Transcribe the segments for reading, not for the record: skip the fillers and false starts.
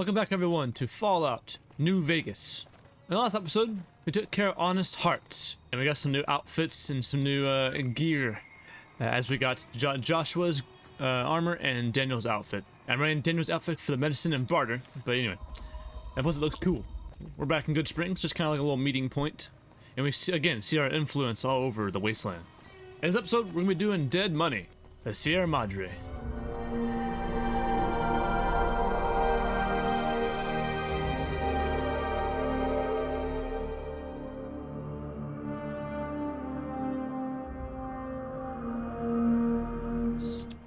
Welcome back everyone to Fallout New Vegas. In the last episode, we took care of Honest Hearts, and we got some new outfits and some new gear as we got Joshua's armor and Daniel's outfit. I'm running Daniel's outfit for the medicine and barter, but anyway, that plus it looks cool. We're back in Good Springs, just kind of like a little meeting point, and we see our influence all over the wasteland. In this episode, we're going to be doing Dead Money, the Sierra Madre.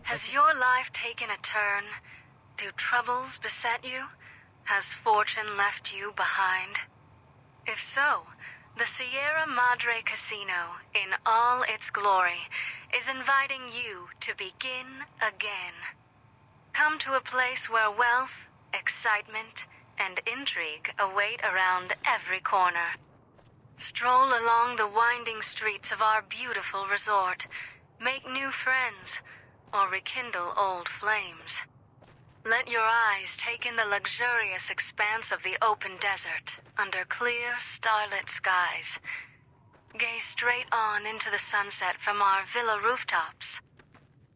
Has your life taken a turn? Do troubles beset you? Has fortune left you behind? If so, the Sierra Madre Casino, in all its glory, is inviting you to begin again. Come to a place where wealth, excitement, and intrigue await around every corner. Stroll along the winding streets of our beautiful resort, make new friends, or rekindle old flames. Let your eyes take in the luxurious expanse of the open desert under clear, starlit skies. Gaze straight on into the sunset from our villa rooftops.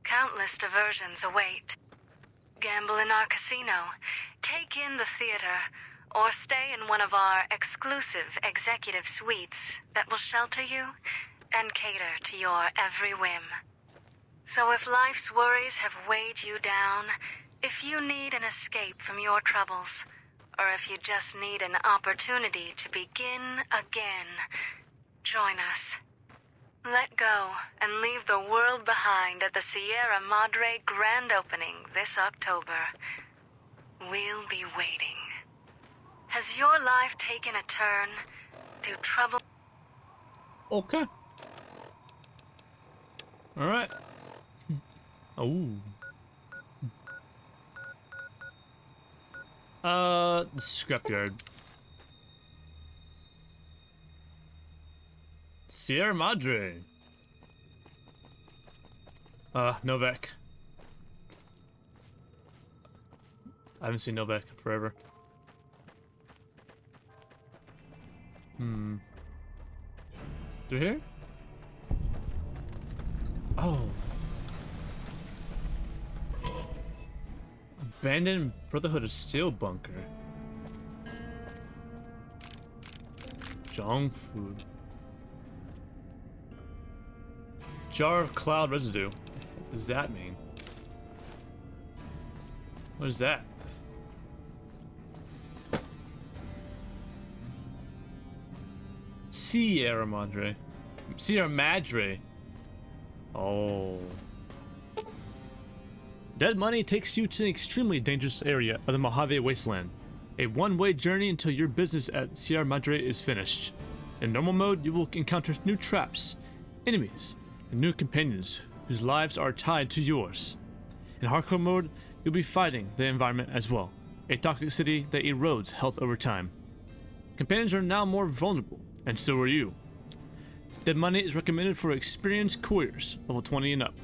Countless diversions await. Gamble in our casino, take in the theater, or stay in one of our exclusive executive suites that will shelter you and cater to your every whim. So if life's worries have weighed you down, if you need an escape from your troubles, or if you just need an opportunity to begin again, join us. Let go and leave the world behind at the Sierra Madre grand opening this October. We'll be waiting. Has your life taken a turn? Do trouble... Okay. Alright. Oh. The scrapyard. Sierra Madre. Novak. I haven't seen Novak in forever. Through here? Oh. Abandoned Brotherhood of Steel bunker. Junk food. Jar of cloud residue. What the heck does that mean? What is that? Sierra Madre. Sierra Madre. Oh. Dead Money takes you to an extremely dangerous area of the Mojave Wasteland. A one-way journey until your business at Sierra Madre is finished. In normal mode, you will encounter new traps, enemies, and new companions whose lives are tied to yours. In hardcore mode, you'll be fighting the environment as well, a toxic city that erodes health over time. Companions are now more vulnerable, and so are you. Dead Money is recommended for experienced couriers, level 20 and up.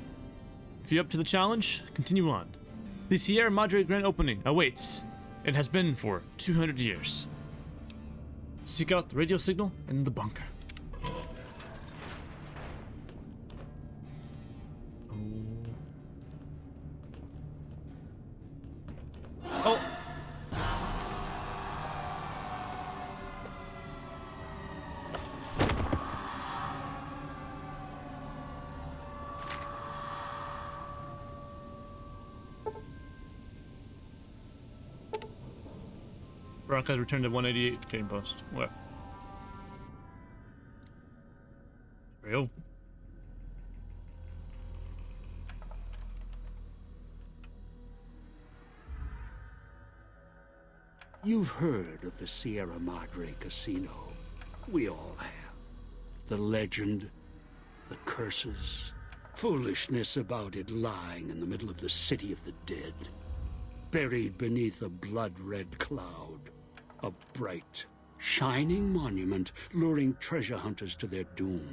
If you're up to the challenge, continue on. The Sierra Madre grand opening awaits, and has been for 200 years. Seek out the radio signal in the bunker. Oh! Broncos returned to 188 chain post. What? Real? You've heard of the Sierra Madre Casino. We all have. The legend, the curses, foolishness about it lying in the middle of the city of the dead. Buried beneath a blood-red cloud. A bright, shining monument luring treasure hunters to their doom.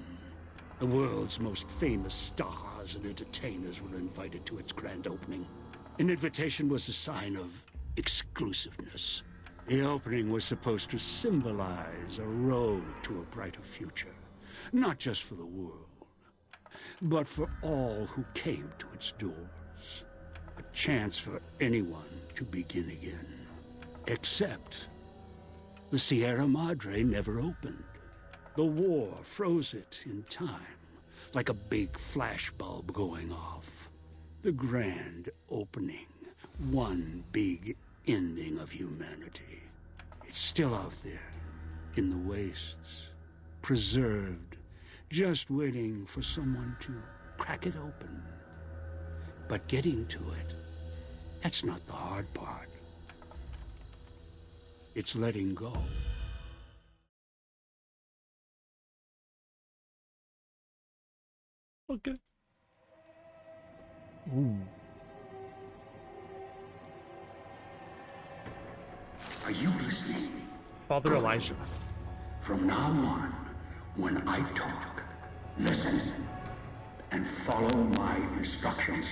The world's most famous stars and entertainers were invited to its grand opening. An invitation was a sign of exclusiveness. The opening was supposed to symbolize a road to a brighter future, not just for the world, but for all who came to its doors. A chance for anyone to begin again. Except the Sierra Madre never opened. The war froze it in time, like a big flashbulb going off. The grand opening, one big ending of humanity. It's still out there, in the wastes, preserved, just waiting for someone to crack it open. But getting to it, that's not the hard part. It's letting go. Okay. Ooh. Are you listening? Father Elijah. From now on, when I talk, listen and follow my instructions.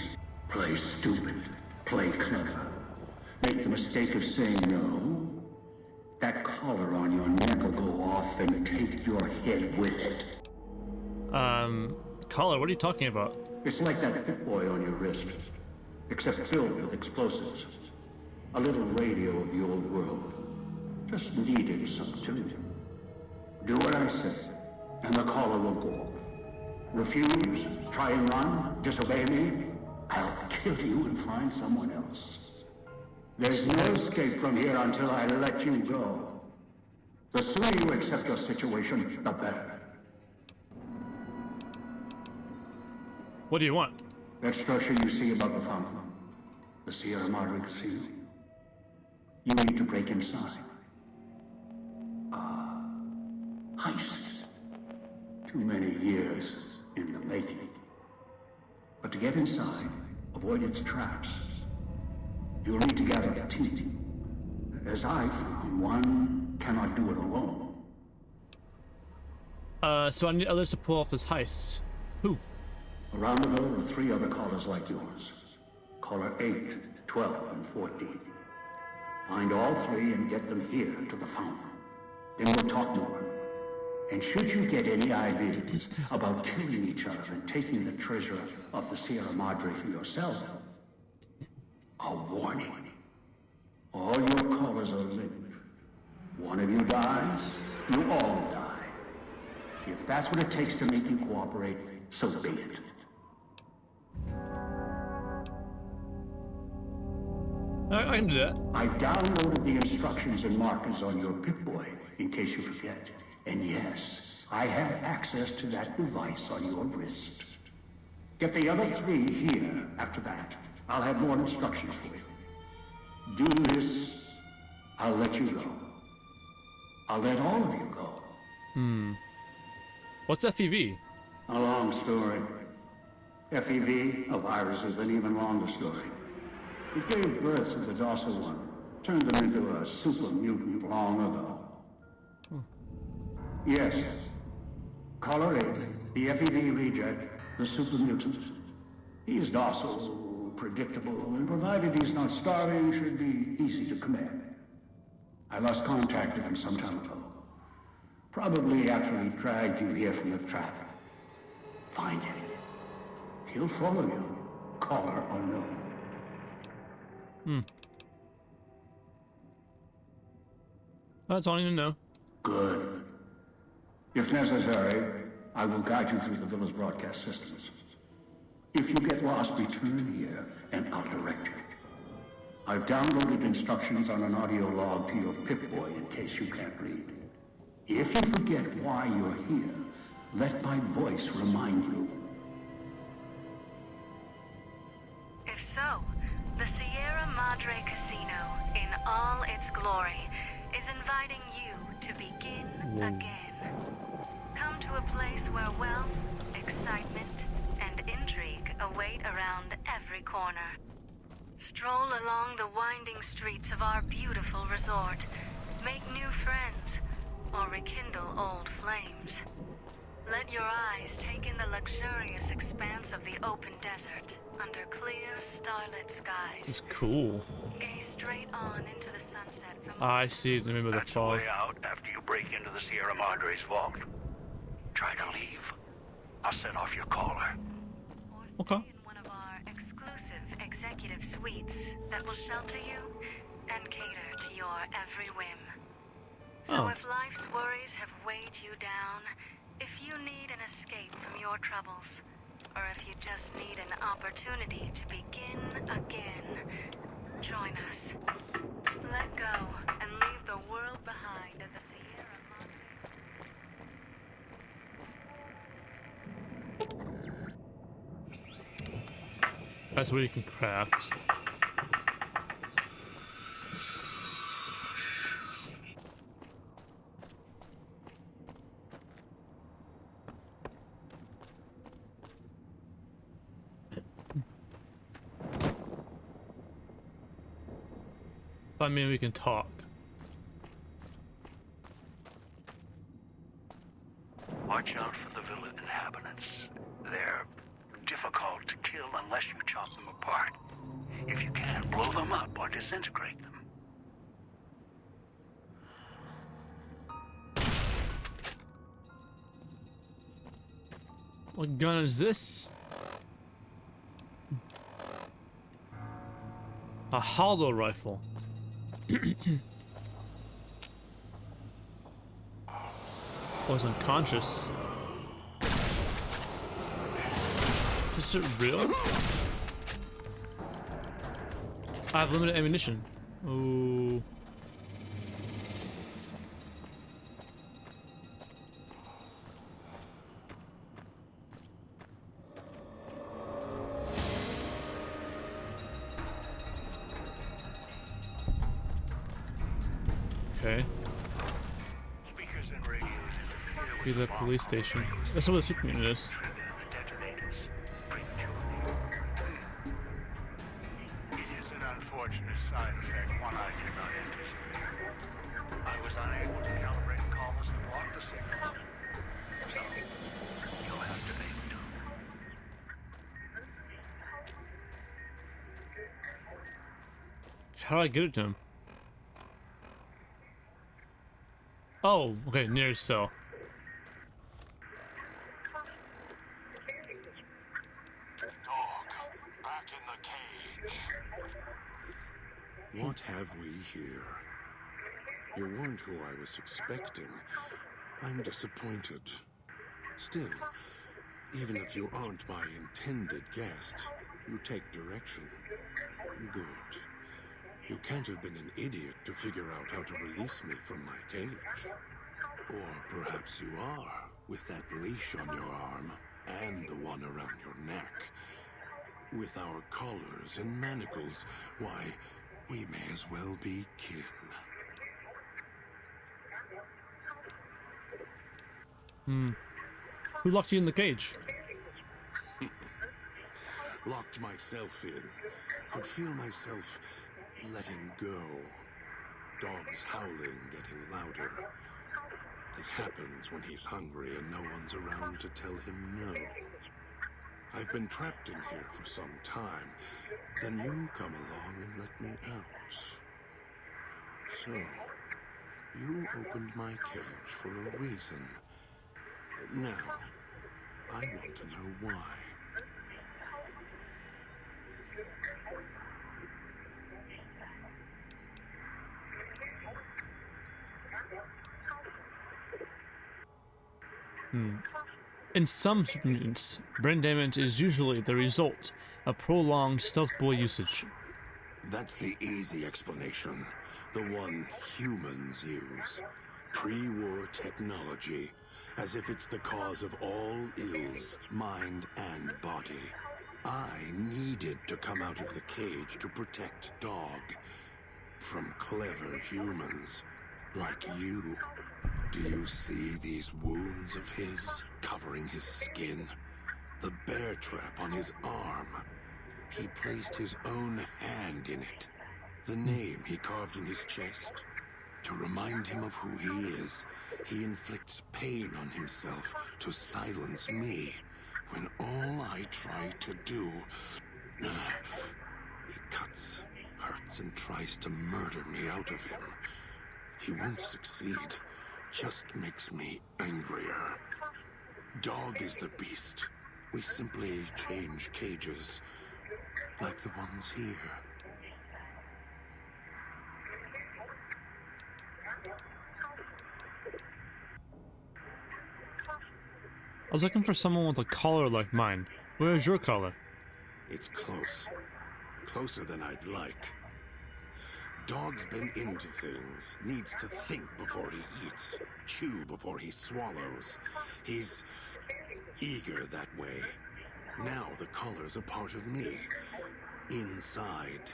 Play stupid, play clever. Make the mistake of saying no. That collar on your neck will go off and take your head with it. Collar, what are you talking about? It's like that Pip-Boy on your wrist, except filled with explosives. A little radio of the old world. Just needed some tuning. Do what I say, and the collar will go off. Refuse, try and run, disobey me, I'll kill you and find someone else. There's no escape from here until I let you go. The sooner you accept your situation, the better. What do you want? That structure you see above the fountain, the Sierra Madre Casino. You need to break inside. Heist. Too many years in the making. But to get inside, avoid its traps. You'll need to gather a team. As I found, one cannot do it alone. So I need others to pull off this heist. Who? Around the villa are 3 other callers like yours. Caller 8, 12, and 14. Find all 3 and get them here to the fountain. Then we'll talk more. And should you get any ideas about killing each other and taking the treasure of the Sierra Madre for yourself, a warning. All your callers are linked. One of you dies, you all die. If that's what it takes to make you cooperate, so be it. I can do that. I've downloaded the instructions and markers on your Pip-Boy, in case you forget. And yes, I have access to that device on your wrist. Get the other 3 here after that. I'll have more instructions for you. Do this, I'll let you go. I'll let all of you go. What's FEV? A long story. FEV, a virus, is an even longer story. It gave birth to the docile one, turned them into a super mutant long ago. Yes. Caller 8, the FEV reject, the super mutant. He's docile, predictable, and provided he's not starving, should be easy to command. I lost contact with him some time ago. Probably after he dragged you here from the trap. Find him. He'll follow you, caller unknown. That's all I need to know. Good. If necessary, I will guide you through the villa's broadcast systems. If you get lost, return here, and I'll direct you. I've downloaded instructions on an audio log to your Pip-Boy in case you can't read. If you forget why you're here, let my voice remind you. If so, the Sierra Madre Casino, in all its glory, is inviting you to begin again. Come to a place where wealth, excitement, and intrigue await around every corner. Stroll along the winding streets of our beautiful resort, make new friends, or rekindle old flames. Let your eyes take in the luxurious expanse of the open desert under clear, starlit skies. This is cool. Gaze straight on into the sunset from I see. Remember the That's the fog. way out after you break into the Sierra Madre's vault. Try to leave. I'll set off your caller. or stay Okay. in one of our exclusive executive suites that will shelter you and cater to your every whim. So Oh. if life's worries have weighed you down, if you need an escape from your troubles, or if you just need an opportunity to begin again, join us. Let go and leave the world behind at the Sierra Madre. That's where you can craft. I mean, we can talk. Watch out for the villa inhabitants. They're difficult to kill unless you chop them apart. If you can, blow them up or disintegrate them. What gun is this? A hollow rifle. Oh, he's unconscious. Is this real? I have limited ammunition. Oh. Okay. Speakers and radios interfere Be the police station. That's where the superman is. the detonators prematurely. It is an unfortunate side effect, one I cannot anticipate. I was unable to calibrate the collars to block the signal. So, you'll have to make do. How do I get it to him? Oh, okay, near cell. Dog, back in the cage. What have we here? You weren't who I was expecting. I'm disappointed. Still, even if you aren't my intended guest, you take direction. Good. You can't have been an idiot to figure out how to release me from my cage. Or perhaps you are, with that leash on your arm and the one around your neck. With our collars and manacles, why, we may as well be kin. Who locked you in the cage? Locked myself in. Could feel myself letting go. Dogs howling, getting louder. It happens when he's hungry and no one's around to tell him no. I've been trapped in here for some time. Then you come along and let me out. So, you opened my cage for a reason. Now, I want to know why. In some super mutants, brain damage is usually the result of prolonged stealth boy usage. That's the easy explanation. The one humans use. Pre-war technology. As if it's the cause of all ills, mind and body. I needed to come out of the cage to protect Dog. From clever humans. Like you. Do you see these wounds of his, covering his skin? The bear trap on his arm. He placed his own hand in it. The name he carved in his chest. To remind him of who he is, he inflicts pain on himself to silence me, when all I try to do... he cuts, hurts, and tries to murder me out of him. He won't succeed, just makes me angrier. Dog is the beast. We simply change cages, like the ones here. I was looking for someone with a collar like mine. Where is your collar? It's close. Closer than I'd like. Dog's been into things. Needs to think before he eats. Chew before he swallows. He's eager that way. Now the collar's a part of me. Inside.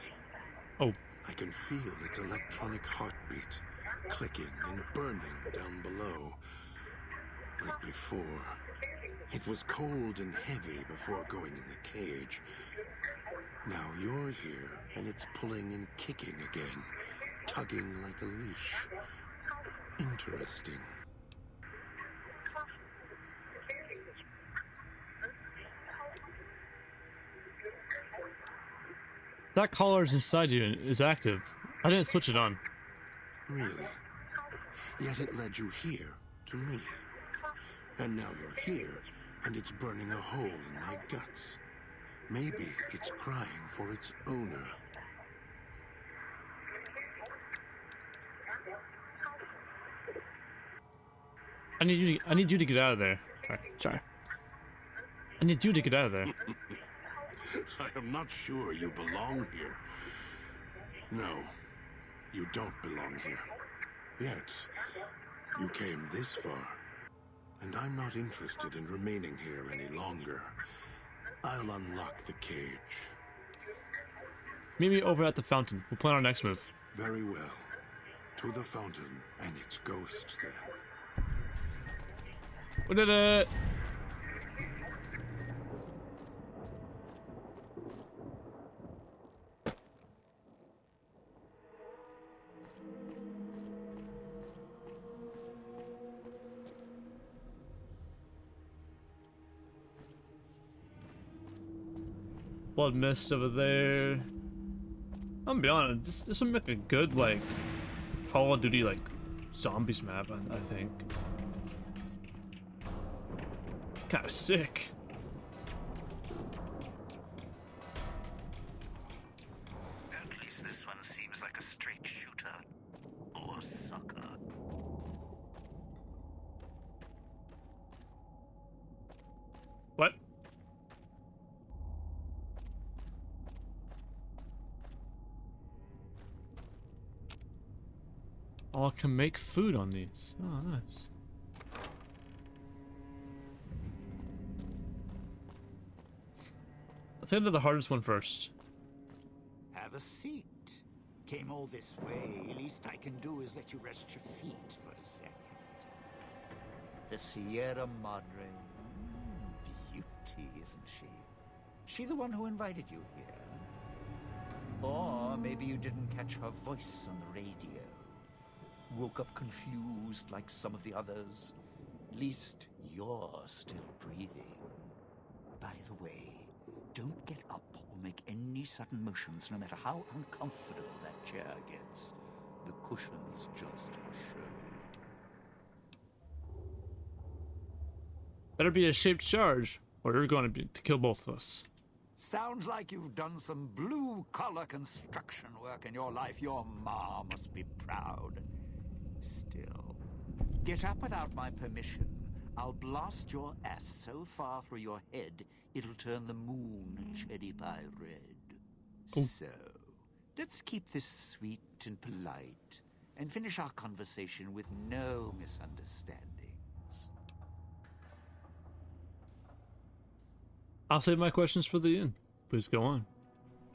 Oh. I can feel its electronic heartbeat. Clicking and burning down below. Like before. It was cold and heavy before going in the cage. Now you're here, and it's pulling and kicking again. Tugging like a leash. Interesting. That collar's inside you and is active. I didn't switch it on. Really? Yet it led you here, to me. And now you're here, and it's burning a hole in my guts. Maybe it's crying for its owner. I need you to get out of there. Sorry. I need you to get out of there. I am not sure you belong here. No, you don't belong here. Yet, you came this far. And I'm not interested in remaining here any longer. I'll unlock the cage. Meet me over at the fountain. We'll plan our next move. Very well. To the fountain and its ghost, then. We did it! Blood mist over there. I'm gonna be honest, this would make a good, like, Call of Duty, like, zombies map, I think. Kinda sick. At least this one seems like a straight shooter. Or sucker. What? Oh, I can make food on these. Oh, nice. Let's get into the hardest one first. Have a seat. Came all this way. Least I can do is let you rest your feet for a second. The Sierra Madre. Beauty, isn't she? She the one who invited you here? Or maybe you didn't catch her voice on the radio. Woke up confused like some of the others. Least you're still breathing. By the way, don't get up or make any sudden motions, no matter how uncomfortable that chair gets. The cushion's just for show. Better be a shaped charge, or you're going to kill both of us. Sounds like you've done some blue-collar construction work in your life. Your ma must be proud. Still, get up without my permission. I'll blast your ass so far through your head, it'll turn the moon cherry pie red. Ooh. So, let's keep this sweet and polite, and finish our conversation with no misunderstandings. I'll save my questions for the end. Please go on.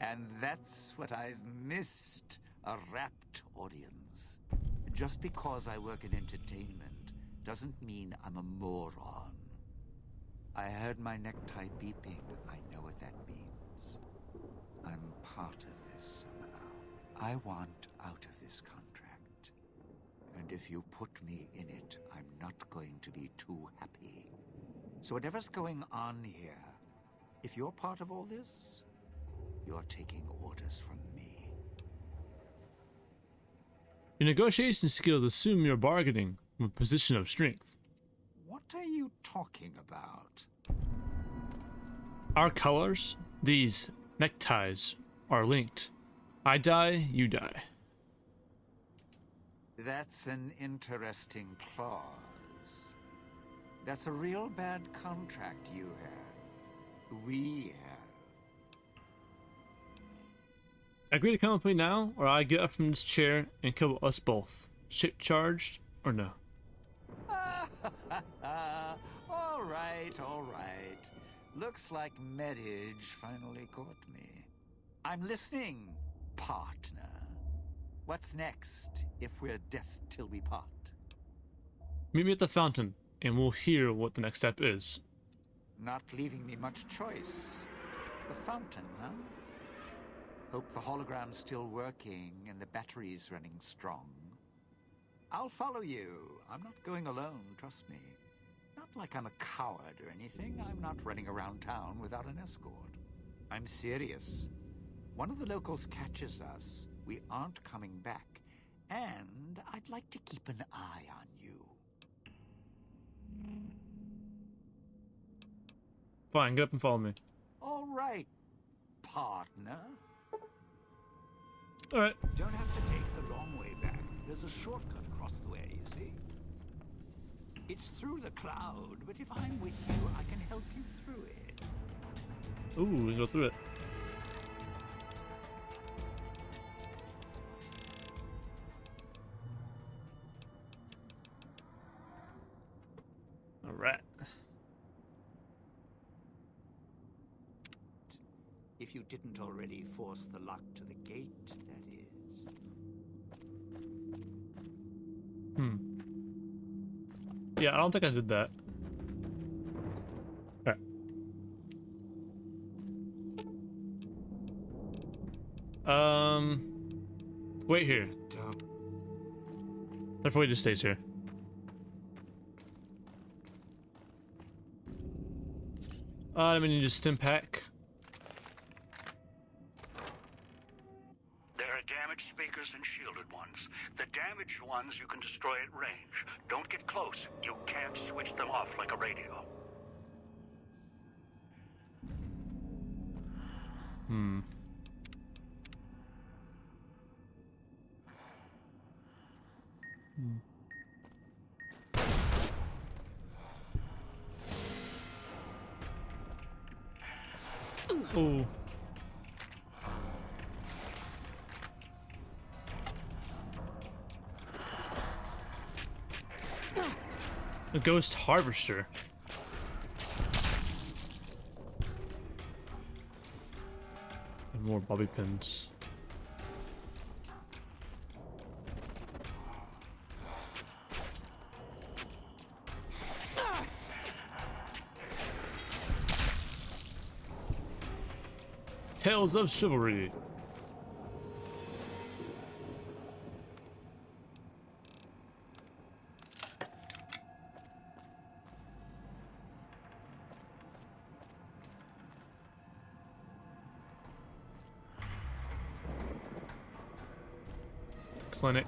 And that's what I've missed, a rapt audience. Just because I work in entertainment doesn't mean I'm a moron. I heard my necktie beeping. I know what that means. I'm part of this somehow. I want out of this contract. if you put me in it, I'm not going to be too happy. So whatever's going on here, if you're part of all this, you're taking orders from me. Your negotiation skills assume you're bargaining from a position of strength. What are you talking about? Our colors, these neckties, are linked. I die, you die. That's an interesting clause. That's a real bad contract you have. We have. Agree to come with me now, or I get up from this chair and kill us both. Ship charged, or no? All right, all right. Looks like Medage finally caught me. I'm listening, partner. What's next, if we're death till we part? Meet me at the fountain, and we'll hear what the next step is. Not leaving me much choice. The fountain, huh? Hope the hologram's still working and the battery's running strong. I'll follow you. I'm not going alone, trust me. Not like I'm a coward or anything. I'm not running around town without an escort. I'm serious. One of the locals catches us, we aren't coming back. And I'd like to keep an eye on you. Fine, get up and follow me. All right, partner. Alright. Don't have to take the long way back. There's a shortcut across the way, you see? It's through the cloud, but if I'm with you, I can help you through it. Ooh, we can go through it. Alright. If you didn't already force the lock to the gate, that is. Yeah, I don't think I did that. Alright. Wait here. Therefore, he just stays here. I mean, you just stim pack. There are damaged speakers and shielded ones. The damaged ones you can destroy at range. Don't get close. You can't switch them off like a radio. Oh. A ghost harvester. And more bobby pins. Tales of Chivalry. Clinic.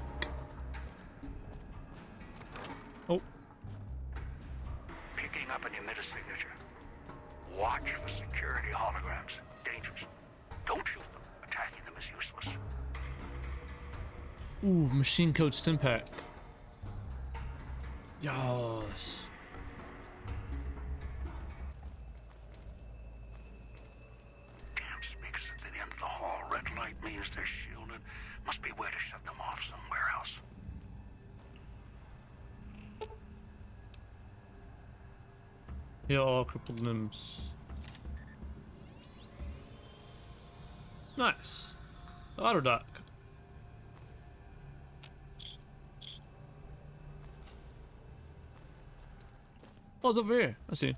Oh. Picking up an emitter signature. Watch for security holograms. Dangerous. Don't shoot them. Attacking them is useless. Ooh, machine code stim pack. Yes. Damn speakers at the end of the hall. Red light means they're shielded. Must be a way to shut them off somewhere else. Yeah, all crippled limbs. Nice. Auto dock. Oh, it's over here. I see.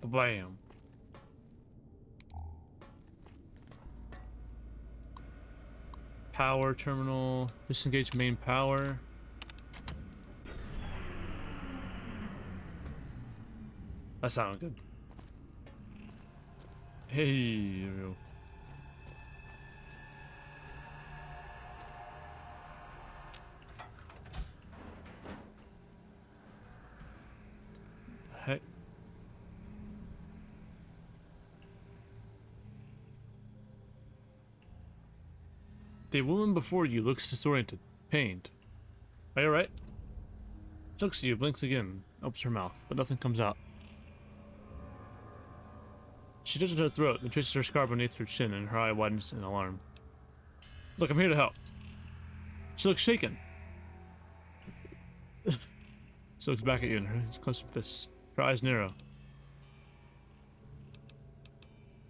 Bam. power terminal. Disengage main power. That sounded good. Hey, there we go. Heck. The woman before you looks disoriented, pained. Are you alright? She looks at you, blinks again, opens her mouth, but nothing comes out. She touches her throat and traces her scar beneath her chin, and her eye widens in alarm. Look, I'm here to help. She looks shaken. She looks back at you, and her clenched fists. Her eyes narrow.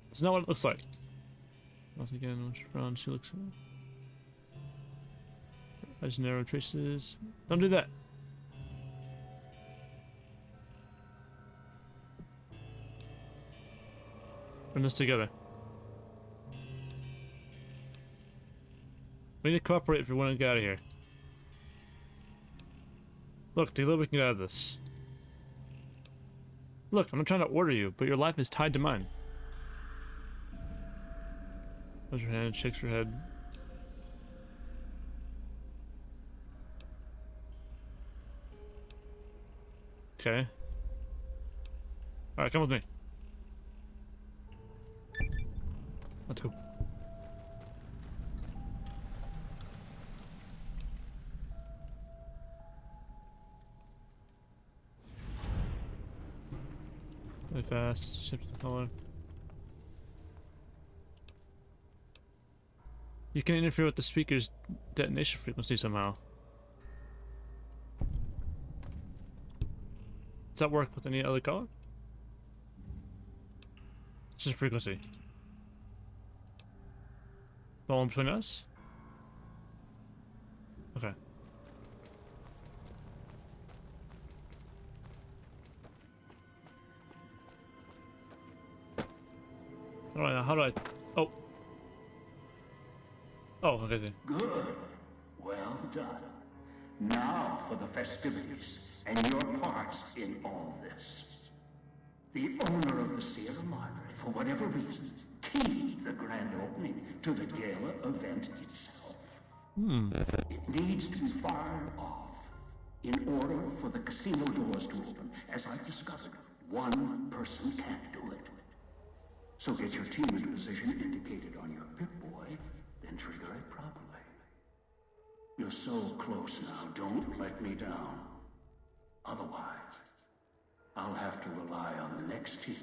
It's not what it looks like. Once again, when she frowns, she looks. Her eyes narrow, traces. Don't do that. We're in this together. We need to cooperate if we want to get out of here. Look, together we can get out of this. Look, I'm not trying to order you, but your life is tied to mine. Holds her hand, shakes her head. Okay. Alright, come with me. Let's go. Really fast, shift the color. You can interfere with the speaker's detonation frequency somehow. Does that work with any other color? It's just frequency. The one between us? Okay. How do I? Oh. Oh, okay then. Good. Well done. Now for the festivities and your part in all this. The owner of the Sierra Madre, for whatever reason, keyed the grand opening to the gala event itself. It needs to be fired off in order for the casino doors to open. As I've discovered, one person can't do it. So get your team into position indicated on your Pip-Boy, then trigger it properly. You're so close now, don't let me down. Otherwise, I'll have to rely on the next team.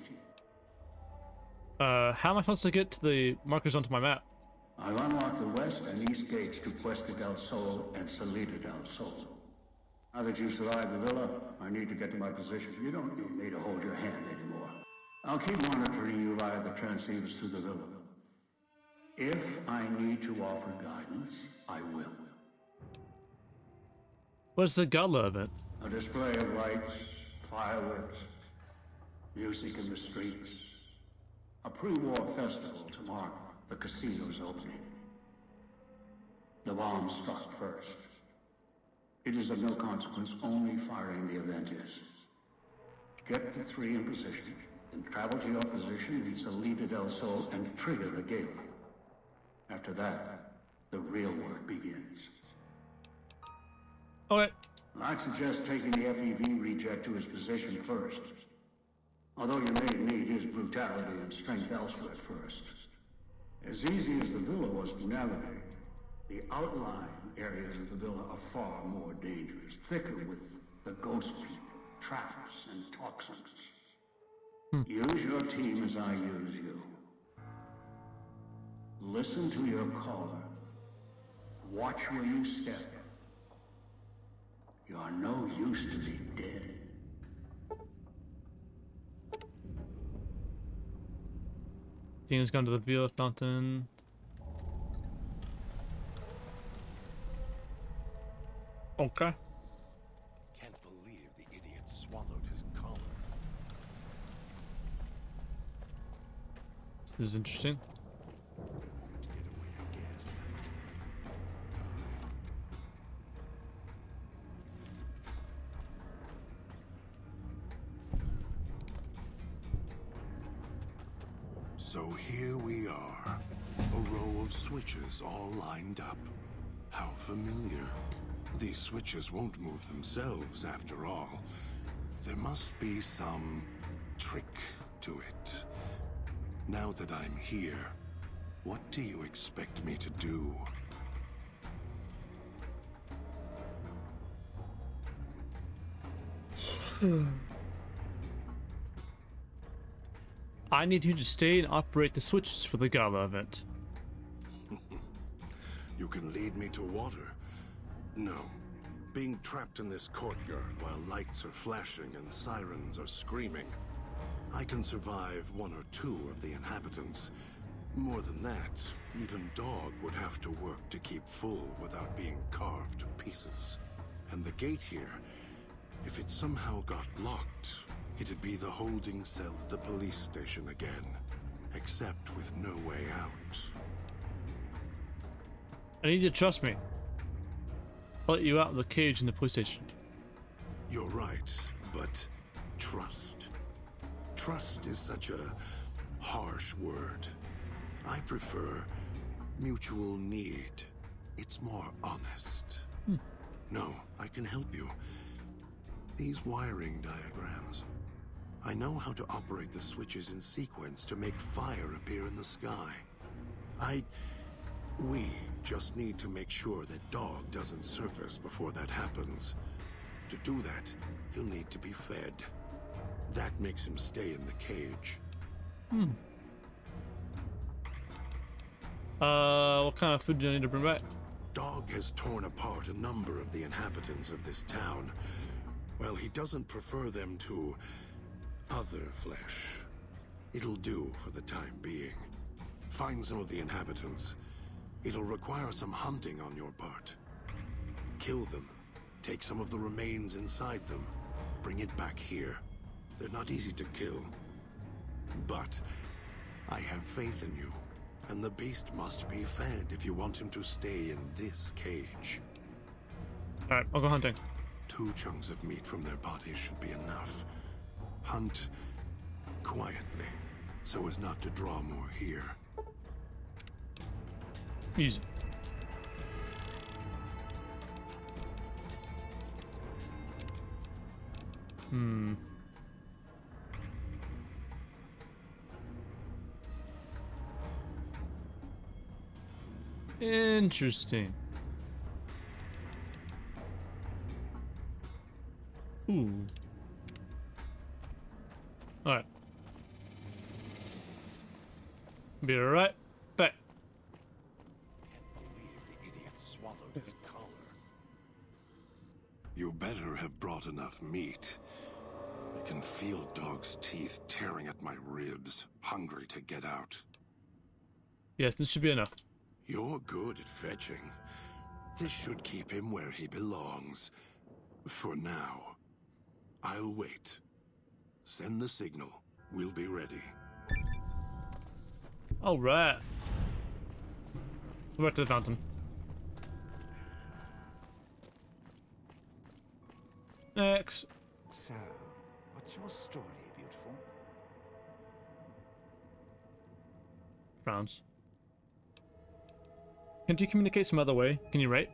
How am I supposed to get to the markers onto my map? I've unlocked the west and east gates to Cuesta del Sol and Salida del Sol. Now that you've survived the villa, I need to get to my position. You don't need me to hold your hand anymore. I'll keep monitoring you via the transceivers through the villa. If I need to offer guidance, I will. What's the gala event? A display of lights, fireworks, music in the streets. A pre-war festival to mark the casino's opening. The bomb struck first. It is of no consequence, only firing the event is. Get the three in position, then travel to your position in Salida del Sol and trigger the gala. After that, the real work begins. Okay. I'd suggest taking the FEV reject to his position first. Although you may need his brutality and strength elsewhere first. As easy as the villa was to navigate, the outlying areas of the villa are far more dangerous, thicker with the ghost people, traps, and toxins. Use your team as I use you. Listen to your caller. Watch where you step. You are no use to be dead. Tina's gone to the Villa Fountain. Okay. Can't believe the idiot swallowed his collar. This is interesting. here we are. A row of switches all lined up. How familiar. These switches won't move themselves after all. There must be some trick to it. Now that I'm here, what do you expect me to do? I need you to stay and operate the switches for the gala event. You can lead me to water? No. Being trapped in this courtyard while lights are flashing and sirens are screaming. I can survive one or two of the inhabitants. More than that, even Dog would have to work to keep full without being carved to pieces. And the gate here, if it somehow got locked, it'd be the holding cell at the police station again, except with no way out. I need you to trust me. I'll let you out of the cage in the police station. You're right, but trust. Trust is such a harsh word. I prefer mutual need. It's more honest. No, I can help you. These wiring diagrams. I know how to operate the switches in sequence to make fire appear in the sky. We just need to make sure that Dog doesn't surface before that happens. To do that, he'll need to be fed. That makes him stay in the cage. What kind of food do I need to bring back? Dog has torn apart a number of the inhabitants of this town. Well, he doesn't prefer them to other flesh. It'll do for the time being. Find some of the inhabitants. It'll require some hunting on your part. Kill them. Take some of the remains inside them. Bring it back here. They're not easy to kill. But I have faith in you. And the beast must be fed if you want him to stay in this cage. Alright, I'll go hunting. 2 chunks of meat from their bodies should be enough. Hunt quietly, so as not to draw more here. Easy. Interesting. Ooh. Alright. Be right back. Can't believe the idiot swallowed his collar. You better have brought enough meat. I can feel Dog's teeth tearing at my ribs, hungry to get out. Yes, this should be enough. You're good at fetching. This should keep him where he belongs. For now. I'll wait. Send the signal. We'll be ready. Alright. Go back to the fountain. Next. So, what's your story, beautiful? Frowns. Can't you communicate some other way? Can you write?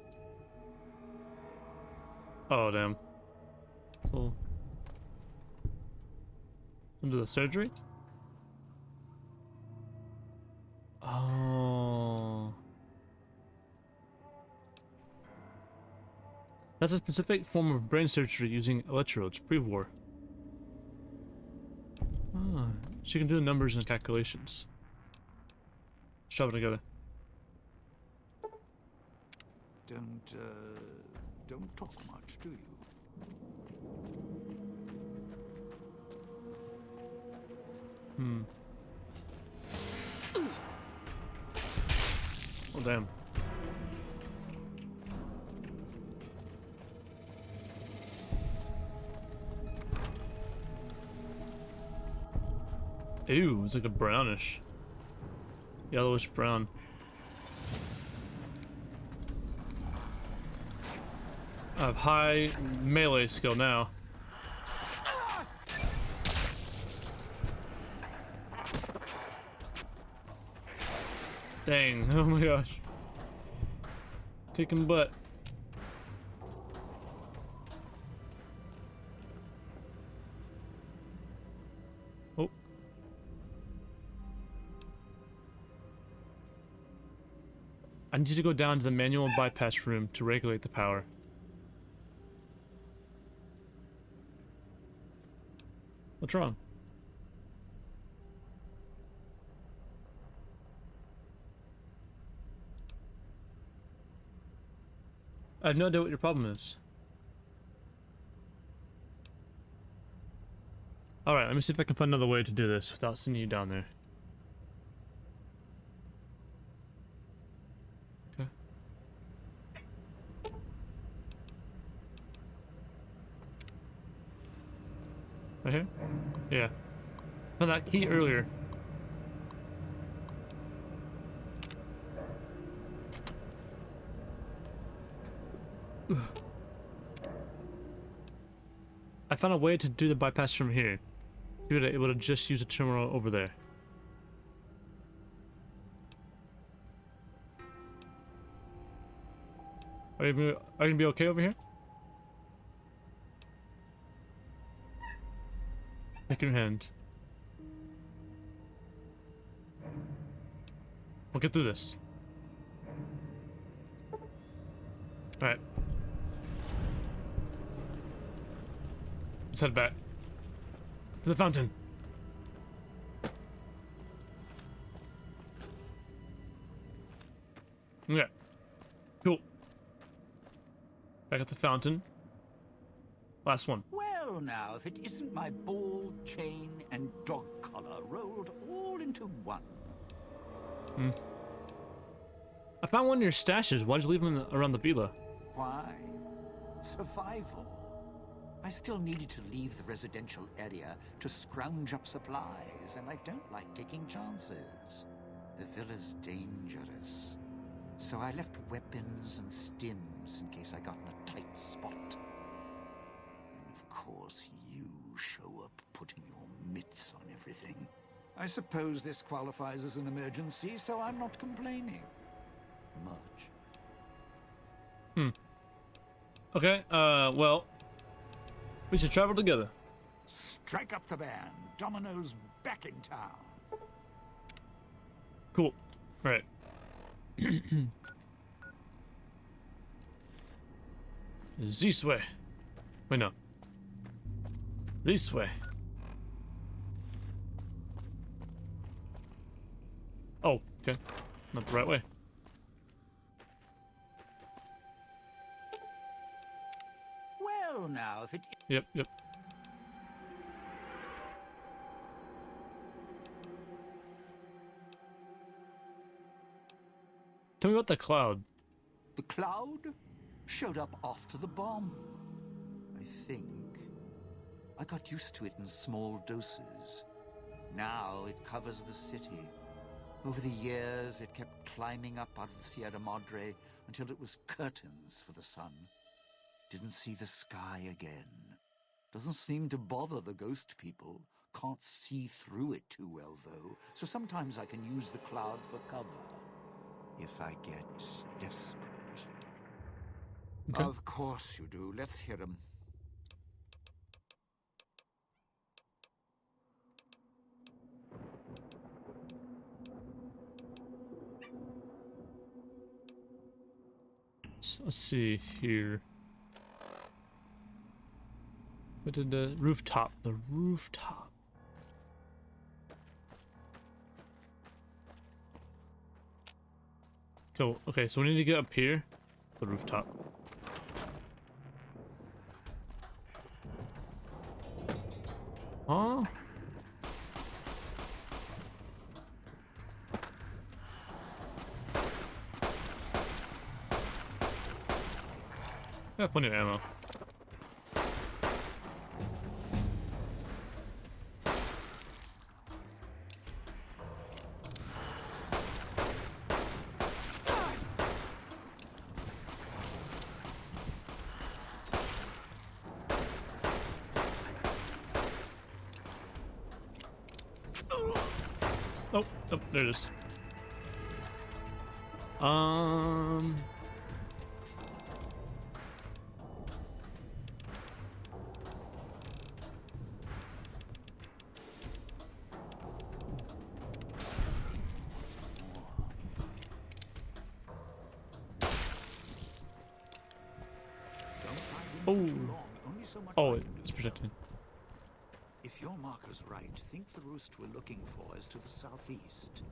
Oh, damn. Cool. Into the surgery? Oh. That's a specific form of brain surgery using electrodes, pre-war. Ah, she can do the numbers and calculations. Shove it together. Don't talk much, do you? Oh, damn. Ew, it's like a brownish. Yellowish brown. I have high melee skill now. Dang. Oh my gosh. Kicking butt. Oh. I need you to go down to the manual bypass room to regulate the power. What's wrong? I have no idea what your problem is. Alright, let me see if I can find another way to do this without sending you down there. Okay. Right here? Yeah. Found that key earlier. I found a way to do the bypass from here. You would able to just use a terminal over there. Are you gonna be okay over here? Take your hand. We'll get through this. Alright. Let's head back to the fountain. Yeah. Cool. Back at the fountain. Last one. Well, now, if it isn't my ball, chain, and dog collar rolled all into one. I found one of your stashes. Why'd you leave them around the villa? Why? Survival. I still needed to leave the residential area to scrounge up supplies, and I don't like taking chances. The villa's dangerous. So I left weapons and stims in case I got in a tight spot. And of course, you show up putting your mitts on everything. I suppose this qualifies as an emergency, so I'm not complaining. Much. Okay, well, we should travel together. Strike up the band. Domino's back in town. Cool. Alright. This way. Wait, no. This way. Oh, okay. Not the right way. Well, now, if it... Yep. Tell me about the cloud. The cloud showed up after the bomb. I think. I got used to it in small doses. Now it covers the city. Over the years, it kept climbing up out of the Sierra Madre until it was curtains for the sun. Didn't see the sky again. Doesn't seem to bother the ghost people. Can't see through it too well, though. So sometimes I can use the cloud for cover. If I get desperate. Okay. Of course you do. Let's hear him. Let's see here. What did the rooftop? The rooftop. Cool. Okay, so we need to get up here. The rooftop. Huh? Got plenty of ammo. Oh, there it is. Um. Don't hide in Oh. for too long. Only so much Oh, I can it's do. protected. If your marker's right, think the roost we're looking for is to the southeast.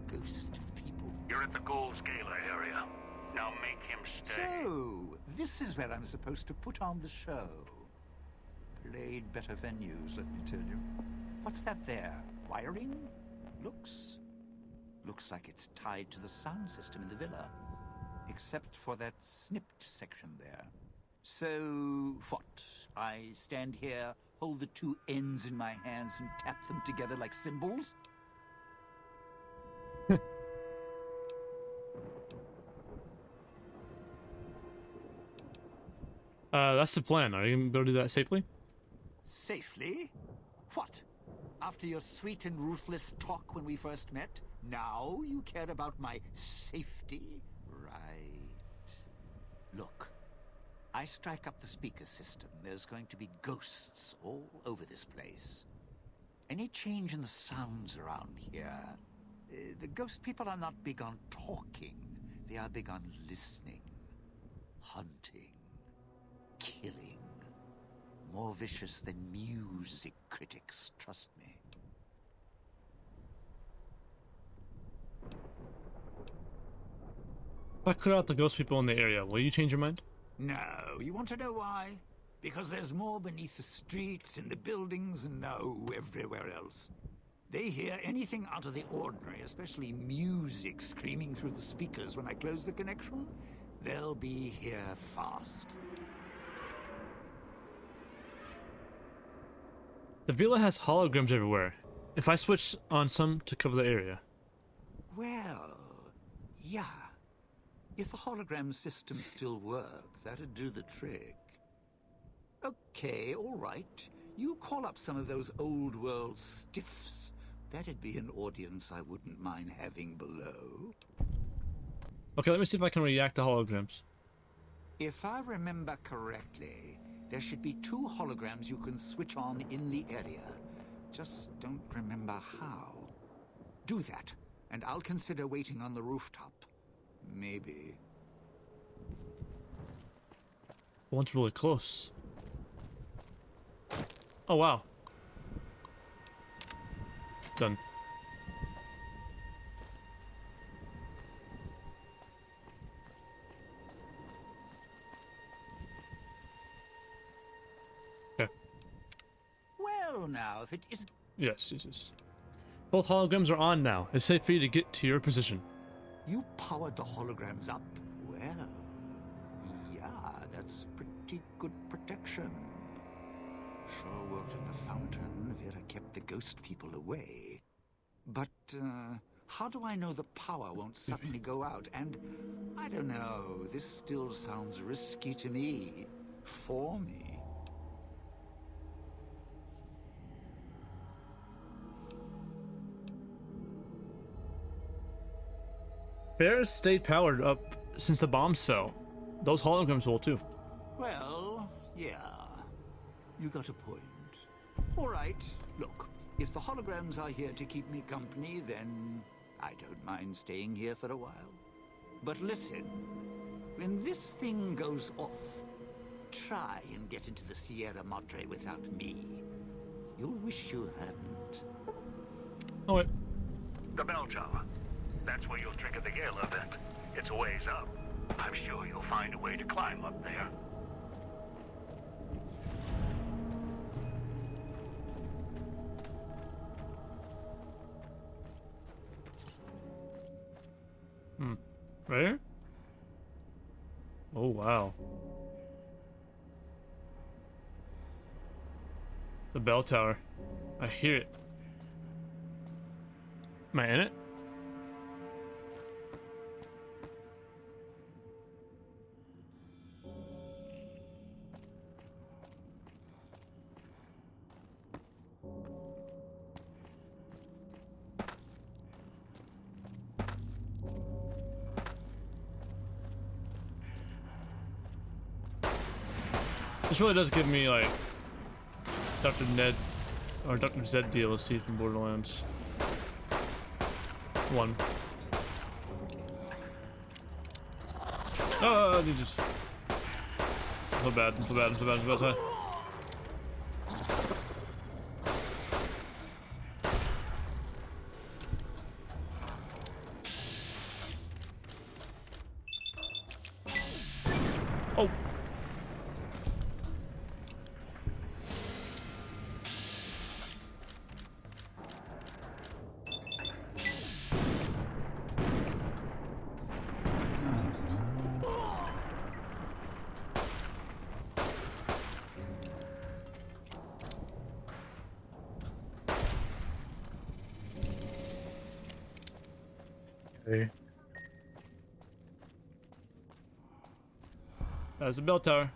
Ghost people. You're at the Ghoul's Gala area. Now make him stay. So, this is where I'm supposed to put on the show. Played better venues, let me tell you. What's that there? Wiring? Looks like it's tied to the sound system in the villa. Except for that snipped section there. So, what? I stand here, hold the two ends in my hands and tap them together like cymbals? That's the plan. Are you gonna be able to do that safely? Safely? What? After your sweet and ruthless talk when we first met, now you care about my safety? Right. Look, I strike up the speaker system. There's going to be ghosts all over this place. Any change in the sounds around here? The ghost people are not big on talking. They are big on listening, hunting, killing. More vicious than music critics, trust me. If I clear out the ghost people in the area, will you change your mind? No, you want to know why? Because there's more beneath the streets, in the buildings, and no, everywhere else. They hear anything out of the ordinary, especially music screaming through the speakers when I close the connection. They'll be here fast. The villa has holograms everywhere. If I switch on some to cover the area. Well, yeah. If the hologram system still worked, that'd do the trick. Okay, all right. You call up some of those old world stiffs. That'd be an audience I wouldn't mind having below. Okay, let me see if I can react to holograms. If I remember correctly, there should be 2 holograms you can switch on in the area. Just don't remember how. Do that, and I'll consider waiting on the rooftop. Maybe. One's really close. Oh wow. Done. Okay. Well, now, if it isn't... Yes. Both holograms are on now. It's safe for you to get to your position. You powered the holograms up. Well, yeah, that's pretty good protection. Sure worked at the fountain. Vera kept the ghost people away. But, how do I know the power won't suddenly go out? And, I don't know, this still sounds risky to me. For me. Bears stayed powered up since the bombs fell. Those holograms will too. Well, yeah. You got a point. All right, look. If the holograms are here to keep me company, then I don't mind staying here for a while. But listen, when this thing goes off, try and get into the Sierra Madre without me. You'll wish you hadn't. Oh wait. The bell tower. That's where you'll trigger the gala event. It's a ways up. I'm sure you'll find a way to climb up there. Right here? Oh wow. The bell tower. I hear it. Am I in it? This really does give me like Dr. Ned or Dr. Zed DLC from Borderlands 1. Oh, they just. I'm so bad, I'm so bad, I'm so bad, I'm so bad. Oh! Okay. There's a bell tower.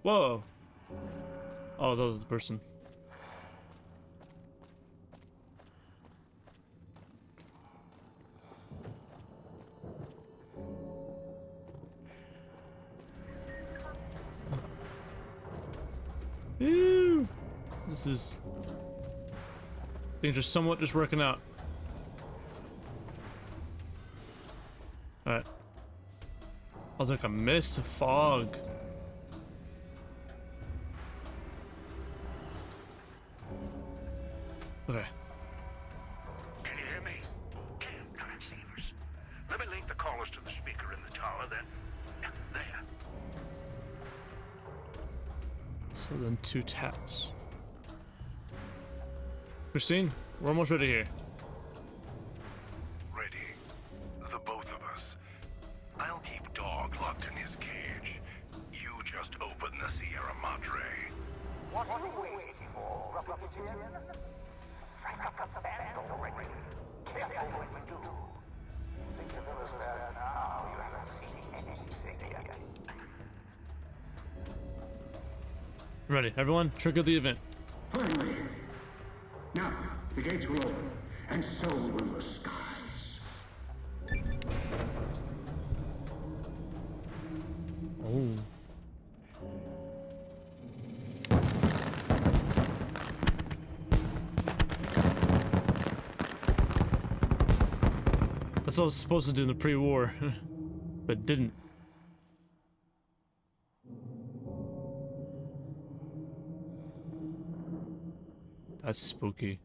Whoa! Oh, that was the person. Ew! This is. Things are somewhat just working out. Alright. I was like a mist of fog. Okay. Can you hear me? Damn transceivers. Let me link the callers to the speaker in the tower, then. There. So then 2 taps. Christine, we're almost ready here. Ready. The both of us. I'll keep Dog locked in his cage. You just open the Sierra Madre. What are you waiting for, Obsidian? Strike up the band already. Careful what you do. Think the village there now. You haven't seen anything yet. Ready, everyone, trigger the event. Finally. Now, the gates will open, and so will the skies. Oh. That's what I was supposed to do in the pre-war, but didn't. That's spooky.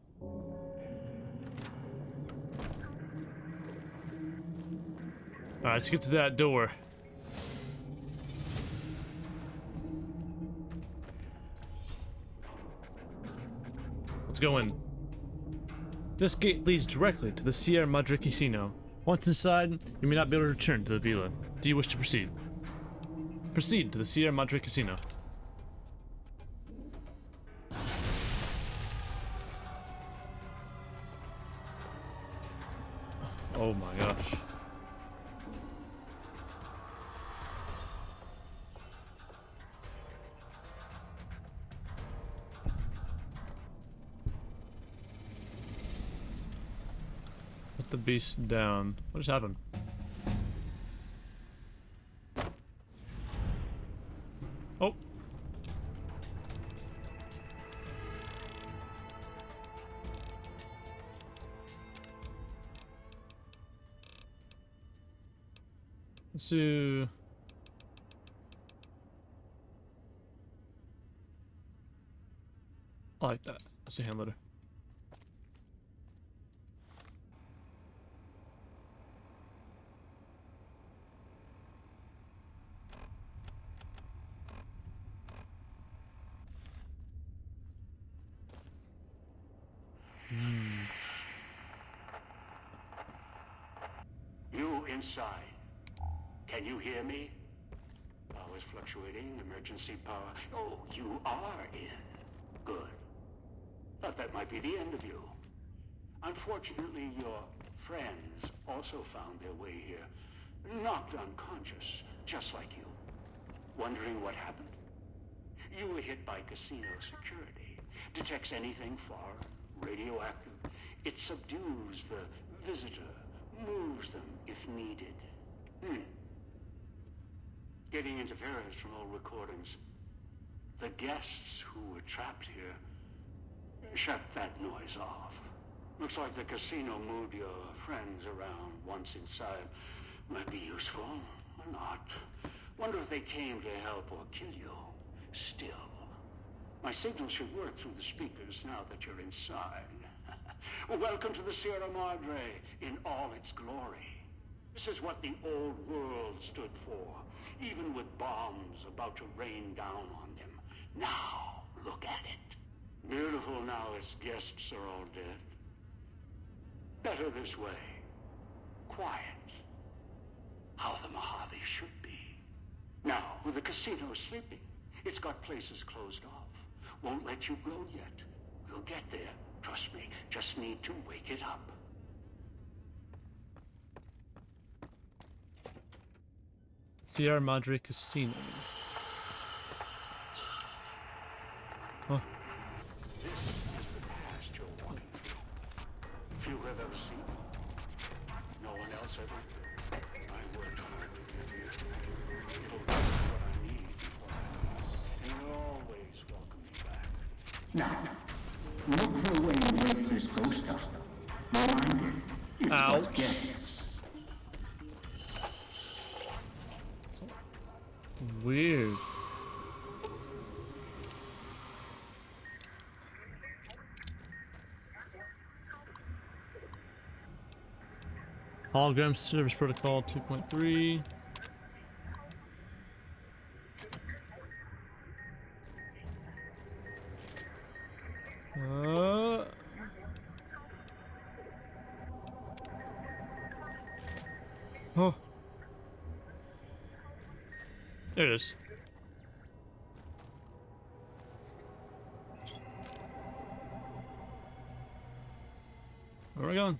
Alright, let's get to that door. Let's go in. This gate leads directly to the Sierra Madre Casino. Once inside, you may not be able to return to the villa. Do you wish to proceed? Proceed to the Sierra Madre Casino. Oh my gosh. Put the beast down. What just happened? Oh. Let's do. I like that. Let's do hand loader. You inside. Can you hear me? Power's fluctuating. Emergency power. Oh, you are in. Good. Thought that might be the end of you. Unfortunately, your friends also found their way here. Knocked unconscious, just like you. Wondering what happened? You were hit by casino security. Detects anything foreign, radioactive. It subdues the visitor, moves them if needed. getting interference from old recordings. The guests who were trapped here shut that noise off. Looks like the casino moved your friends around once inside. Might be useful, or not. Wonder if they came to help or kill you. Still, my signal should work through the speakers now that you're inside. Welcome to the Sierra Madre in all its glory. This is what the old world stood for, even with bombs about to rain down on them. Now, look at it. Beautiful now its guests are all dead. Better this way. Quiet. How the Mojave should be. Now, with the casino sleeping, it's got places closed off. Won't let you go yet. We'll get there. Trust me. Just need to wake it up. Sierra Madre Casino. Huh. This is the past you're walking through. Few have ever seen it. No one else ever. I worked hard to get here. It'll give me what I need before I leave. And you'll always welcome me back. Now, look for a way to break this ghost up. Remind it, it's Ouch. but guests. Weird. Hologram Service Protocol 2.3. Oh. There it is. Where are we going?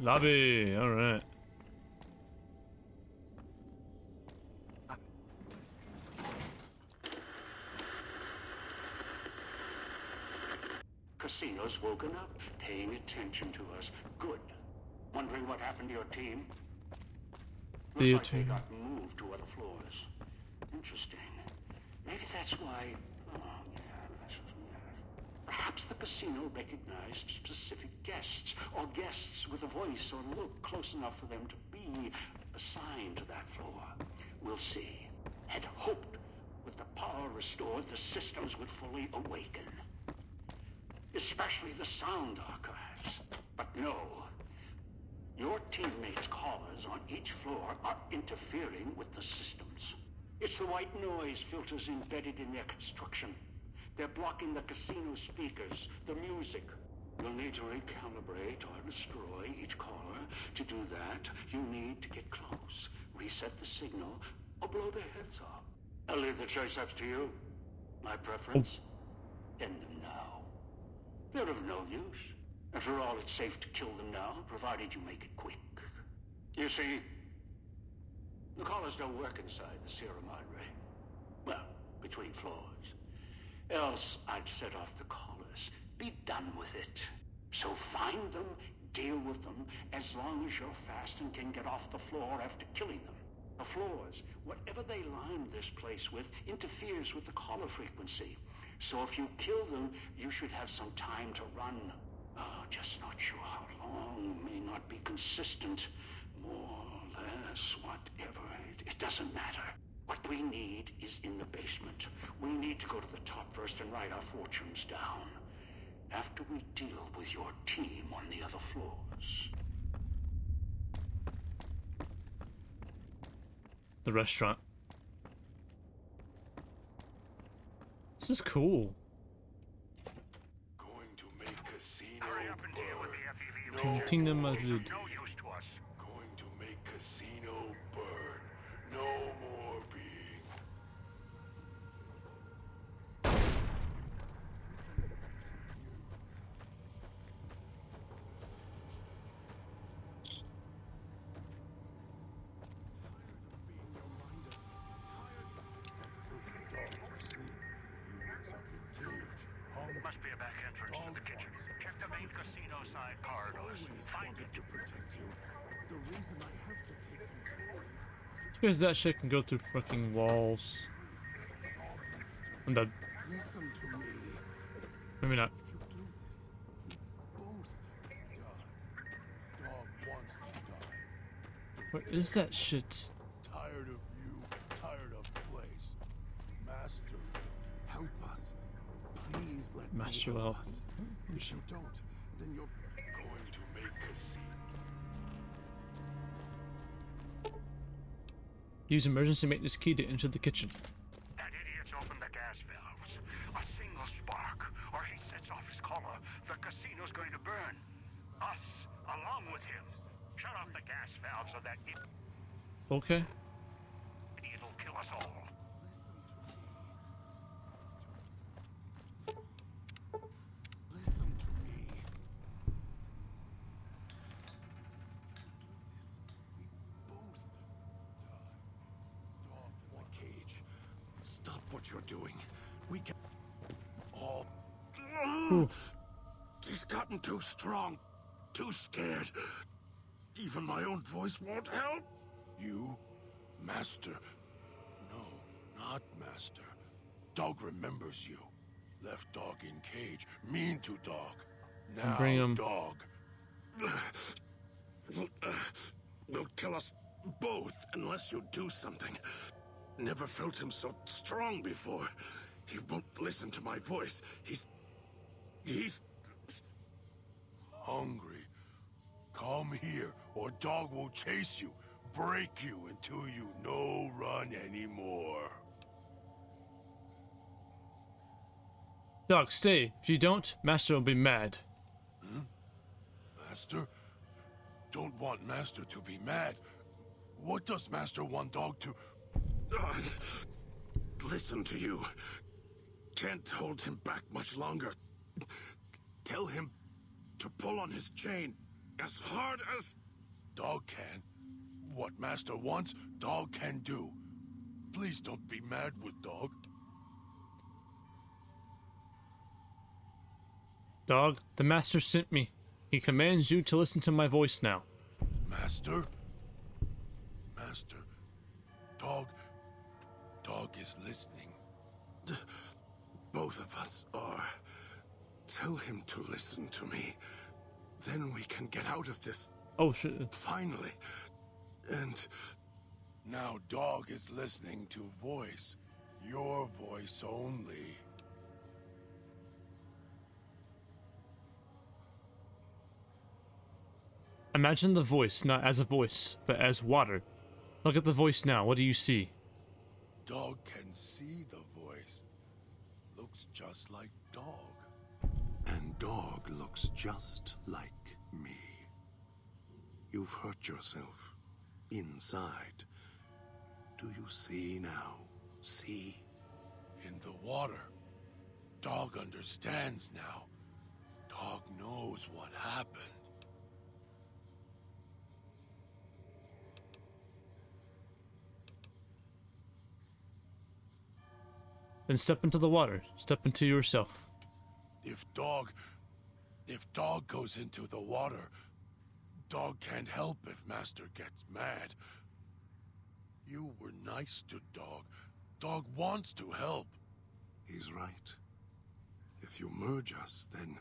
Lobby, alright. Casino's woken up, paying attention to us. Good. Wondering what happened to your team? Looks like they got moved to other floors. Interesting. Maybe that's why... Oh, perhaps the casino recognized specific guests, or guests with a voice or look close enough for them to be assigned to that floor. We'll see. Had hoped with the power restored, the systems would fully awaken. Especially the sound archives. But no. Your teammates' callers on each floor are interfering with the systems. It's the white noise filters embedded in their construction. They're blocking the casino speakers, the music. You'll need to recalibrate or destroy each caller. To do that, you need to get close, reset the signal, or blow their heads off. I'll leave the choice up to you. My preference? End them now. They're of no use. After all, it's safe to kill them now, provided you make it quick. You see, the callers don't work inside the Sierra Madre. Well, between floors. Else, I'd set off the callers. Be done with it. So find them, deal with them, as long as you're fast and can get off the floor after killing them. The floors, whatever they line this place with, interferes with the caller frequency. So if you kill them, you should have some time to run. Oh, just not sure how long. May not be consistent. More, less, whatever. It doesn't matter. What we need is in the basement. We need to go to the top first and write our fortunes down. After we deal with your team on the other floors. The restaurant. This is cool. Going to make casino Hurry up and deal with the FEV. Cantina Madrid. No use to us. Going to make casino burn. No more being. Must be a back entrance to the kitchen. Check the main casino side corridors. reason I have to take control is Because that shit can go through fucking walls. I'm dead. listen to me. Maybe not. If you do this, both die. Dog wants to die. What is that shit? Tired of you, tired of place. Master, help us. Please let Master me will help help. us. If you don't, then you're going to make a scene. Use emergency maintenance key to enter the kitchen. That idiot's opened the gas valves. A single spark, or he sets off his collar. The casino's going to burn. Us, along with him. Shut off the gas valves or that Okay. idiot'll kill us all. Listen to me. Both die. Dog, what cage? Stop what you're doing. We can all. He's gotten too strong, too scared. Even my own voice won't help. You, Master. No, not Master. Dog remembers you. Left Dog in cage. Mean to Dog. Now, Bring him. Dog. Will kill us both unless you do something. Never felt him so strong before. He won't listen to my voice. He's hungry. Come here, or Dog will chase you, break you until you no run anymore. Dog, stay. If you don't, Master will be mad. Master? Don't want Master to be mad. What does Master want Dog to... listen to you. Can't hold him back much longer. Tell him to pull on his chain as hard as... Dog can. What Master wants, Dog can do. Please don't be mad with Dog. Dog, the Master sent me. He commands you to listen to my voice now. Master? Master. Dog is listening. Both of us are. Tell him to listen to me. Then we can get out of this. Oh shit. Finally. And now Dog is listening to voice. Your voice only. Imagine the voice not as a voice, but as water. Look at the voice now. What do you see? Dog can see the voice. Looks just like Dog. And Dog looks just like me. You've hurt yourself. Inside. Do you see now? See? In the water. Dog understands now. Dog knows what happened. Then step into the water. Step into yourself. If Dog goes into the water, Dog can't help if Master gets mad. You were nice to Dog. Dog wants to help. He's right. If you merge us, then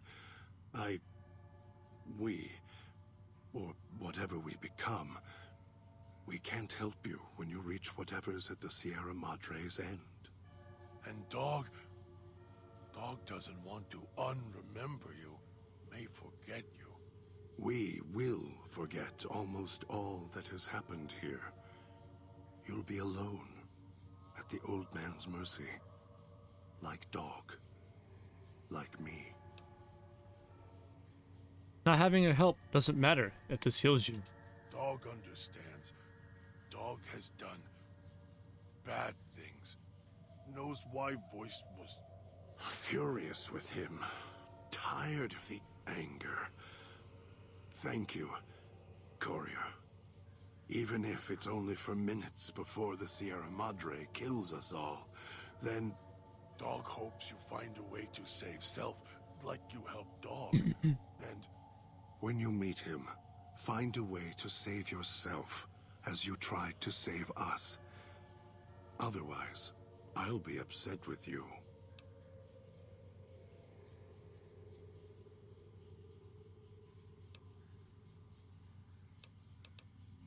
we, or whatever we become, we can't help you when you reach whatever's at the Sierra Madre's end. And Dog doesn't want to unremember you, may forget you. We will forget almost all that has happened here. You'll be alone, at the old man's mercy. Like Dog. Like me. Not having your help doesn't matter if this heals you. Dog understands. Dog has done bad things. Knows why Voice was furious with him. Tired of the anger. Thank you, Courier. Even if it's only for minutes before the Sierra Madre kills us all, then Dog hopes you find a way to save self, like you helped Dog. And when you meet him, Find a way to save yourself as you tried to save us. Otherwise, I'll be upset with you.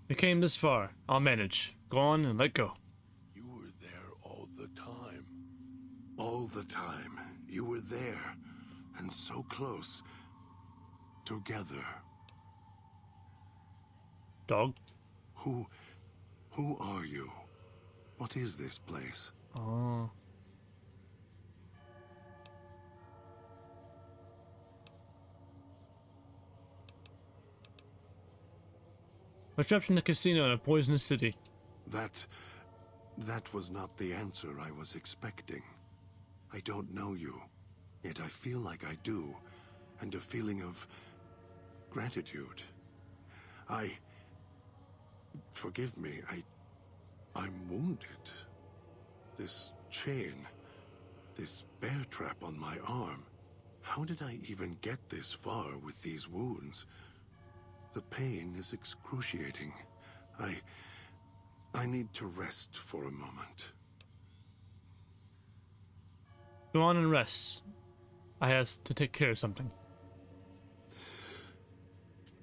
We came this far. I'll manage. Go on and let go. You were there all the time. All the time. You were there. And so close. Together. Dog. Who are you? What is this place? Oh. We're trapped in a casino in a poisonous city. That was not the answer I was expecting. I don't know you, yet I feel like I do, and a feeling of gratitude. Forgive me, I'm wounded. This chain, this bear trap on my arm. How did I even get this far with these wounds? The pain is excruciating. I need to rest for a moment. Go on and rest. I have to take care of something.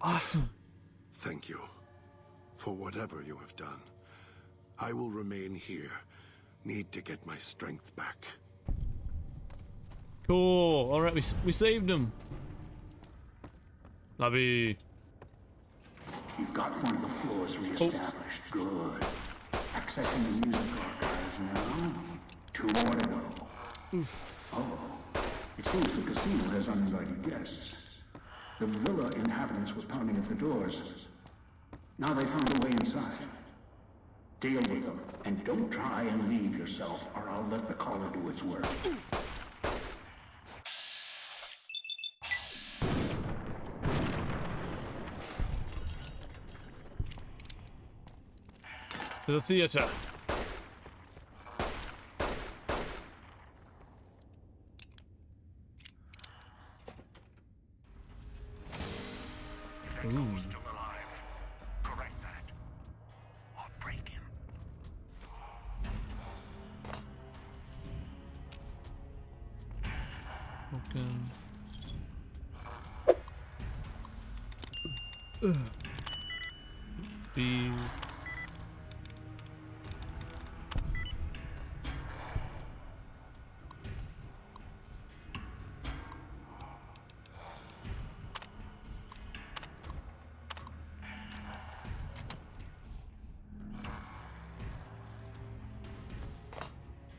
Awesome. Thank you for whatever you have done. I will remain here. Need to get my strength back. Cool. All right, we saved him. Lobby. You've got one of the floors reestablished. Good. Accessing the music archives now. 2 more to go. Oh, it seems the casino has uninvited guests. The villa inhabitants were pounding at the doors. Now they found a way inside. Deal with them, and don't try and leave yourself, or I'll let the collar do its work. To the theater. Still alive. Correct that. Or break him. Okay. B.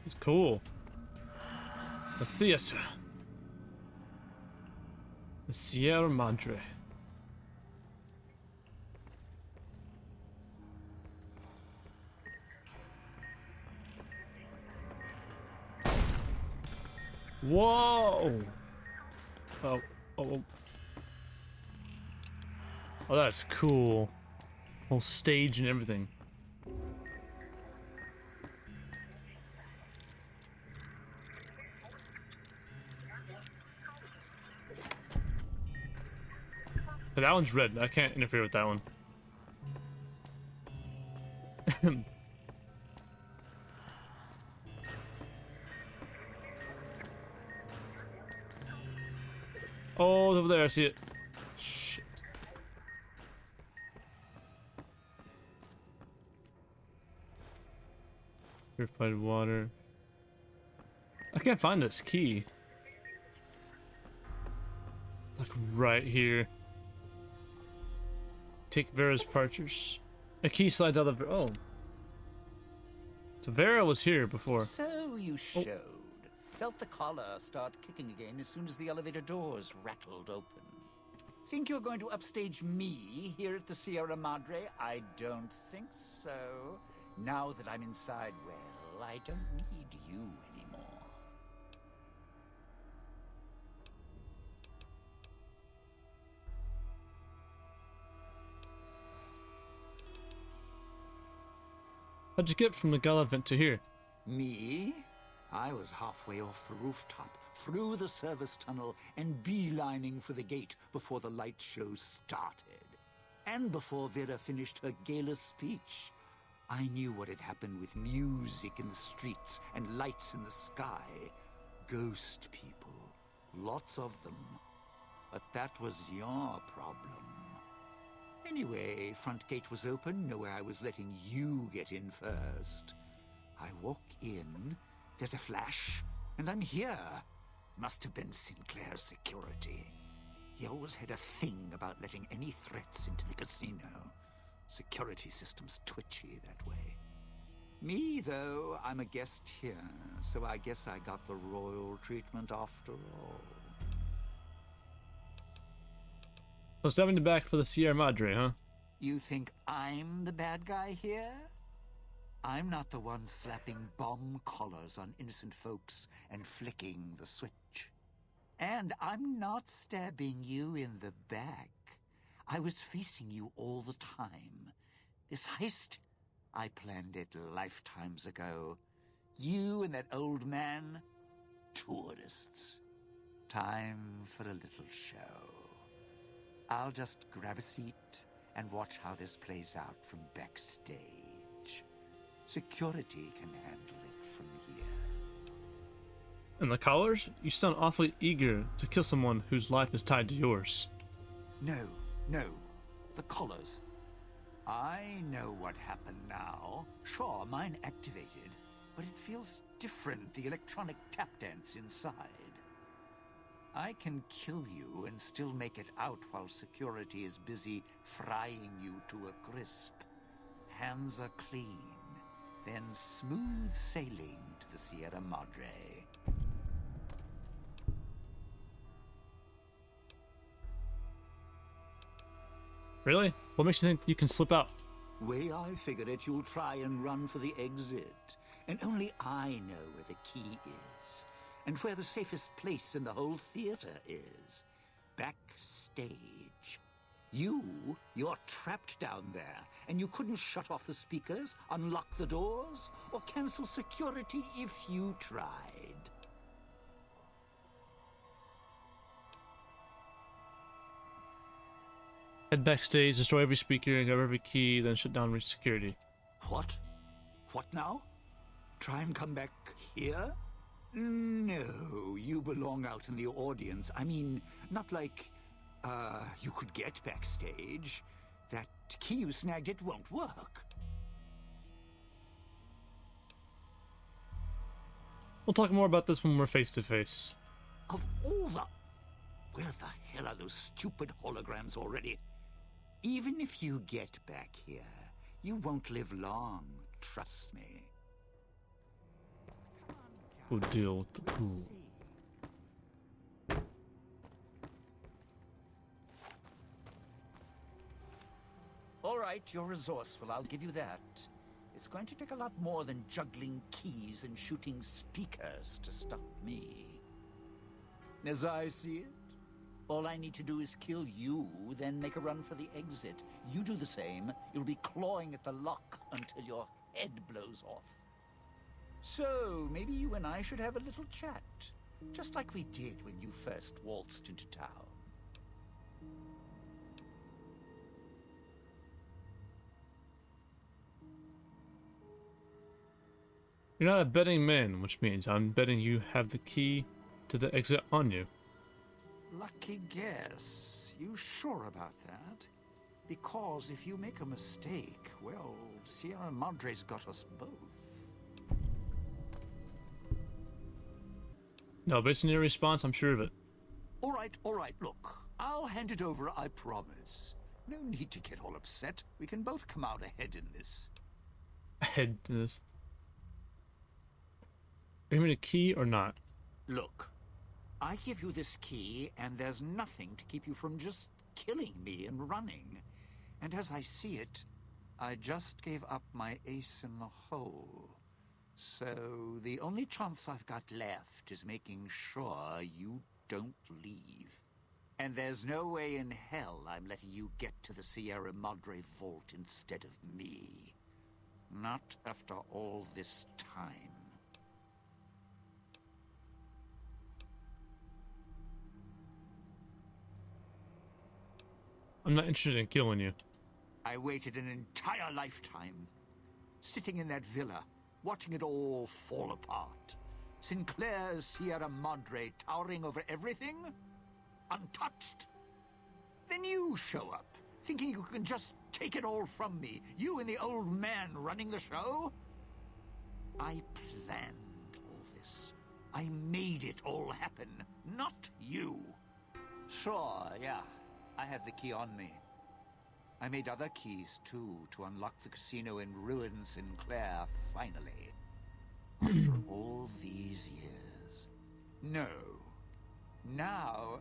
It's cool. The theater. The Sierra Madre. Whoa! Oh. Oh, that's cool. Whole stage and everything. But that one's red. I can't interfere with that one. Oh, over there, I see it. Shit. Purified water. I can't find this key. It's like right here. Take Vera's partures. A key slides out of oh. So Vera was here before. So you showed. Felt the collar start kicking again as soon as the elevator doors rattled open. Think you're going to upstage me here at the Sierra Madre? I don't think so. Now that I'm inside, well, I don't need you anymore. How'd you get from the gala vent to here? Me? I was halfway off the rooftop, through the service tunnel, and beelining for the gate before the light show started. And before Vera finished her gala speech, I knew what had happened with music in the streets and lights in the sky. Ghost people. Lots of them. But that was your problem. Anyway, front gate was open, no way I was letting you get in first. I walk in, there's a flash, and I'm here. Must have been Sinclair's security. He always had a thing about letting any threats into the casino. Security system's twitchy that way. Me, though, I'm a guest here, so I guess I got the royal treatment after all. So stepping back for the Sierra Madre, huh? You think I'm the bad guy here? I'm not the one slapping bomb collars on innocent folks and flicking the switch. And I'm not stabbing you in the back. I was facing you all the time. This heist, I planned it lifetimes ago. You and that old man, tourists. Time for a little show. I'll just grab a seat and watch how this plays out from backstage. Security can handle it from here. And the collars? You sound awfully eager to kill someone whose life is tied to yours. No. The collars. I know what happened now. Sure, mine activated, but it feels different, the electronic tap dance inside. I can kill you and still make it out while security is busy frying you to a crisp. Hands are clean, then smooth sailing to the Sierra Madre. Really? What makes you think you can slip out? Way I figure it, you'll try and run for the exit. And only I know where the key is. And where the safest place in the whole theater is. Backstage. You're trapped down there, and you couldn't shut off the speakers, unlock the doors, or cancel security if you tried. Head backstage, destroy every speaker, grab every key, then shut down security. What? What now? Try and come back here? No, you belong out in the audience. I mean, not like, you could get backstage. That key you snagged, it won't work. We'll talk more about this when we're face to face. Of all the... Where the hell are those stupid holograms already? Even if you get back here, you won't live long, trust me. Good deal with the pool. All right, you're resourceful, I'll give you that. It's going to take a lot more than juggling keys and shooting speakers to stop me. As I see it, all I need to do is kill you, then make a run for the exit. You do the same, you'll be clawing at the lock until your head blows off. So, maybe you and I should have a little chat, just like we did when you first waltzed into town. You're not a betting man, which means I'm betting you have the key to the exit on you. Lucky guess. You sure about that? Because if you make a mistake, well, Sierra Madre's got us both. No, based on your response, I'm sure of it. All right, look. I'll hand it over, I promise. No need to get all upset. We can both come out ahead in this. Ahead to this. Are you having a key or not? Look, I give you this key, and there's nothing to keep you from just killing me and running. And as I see it, I just gave up my ace in the hole. So the only chance I've got left is making sure you don't leave. And there's no way in hell I'm letting you get to the Sierra Madre vault instead of me. Not after all this time. I'm not interested in killing you. I waited an entire lifetime, sitting in that villa, watching it all fall apart. Sinclair's Sierra Madre towering over everything, untouched. Then you show up, thinking you can just take it all from me. You and the old man running the show? I planned all this. I made it all happen, not you. Sure, yeah. I have the key on me. I made other keys, too, to unlock the casino and ruin Sinclair, finally. After all these years. No. Now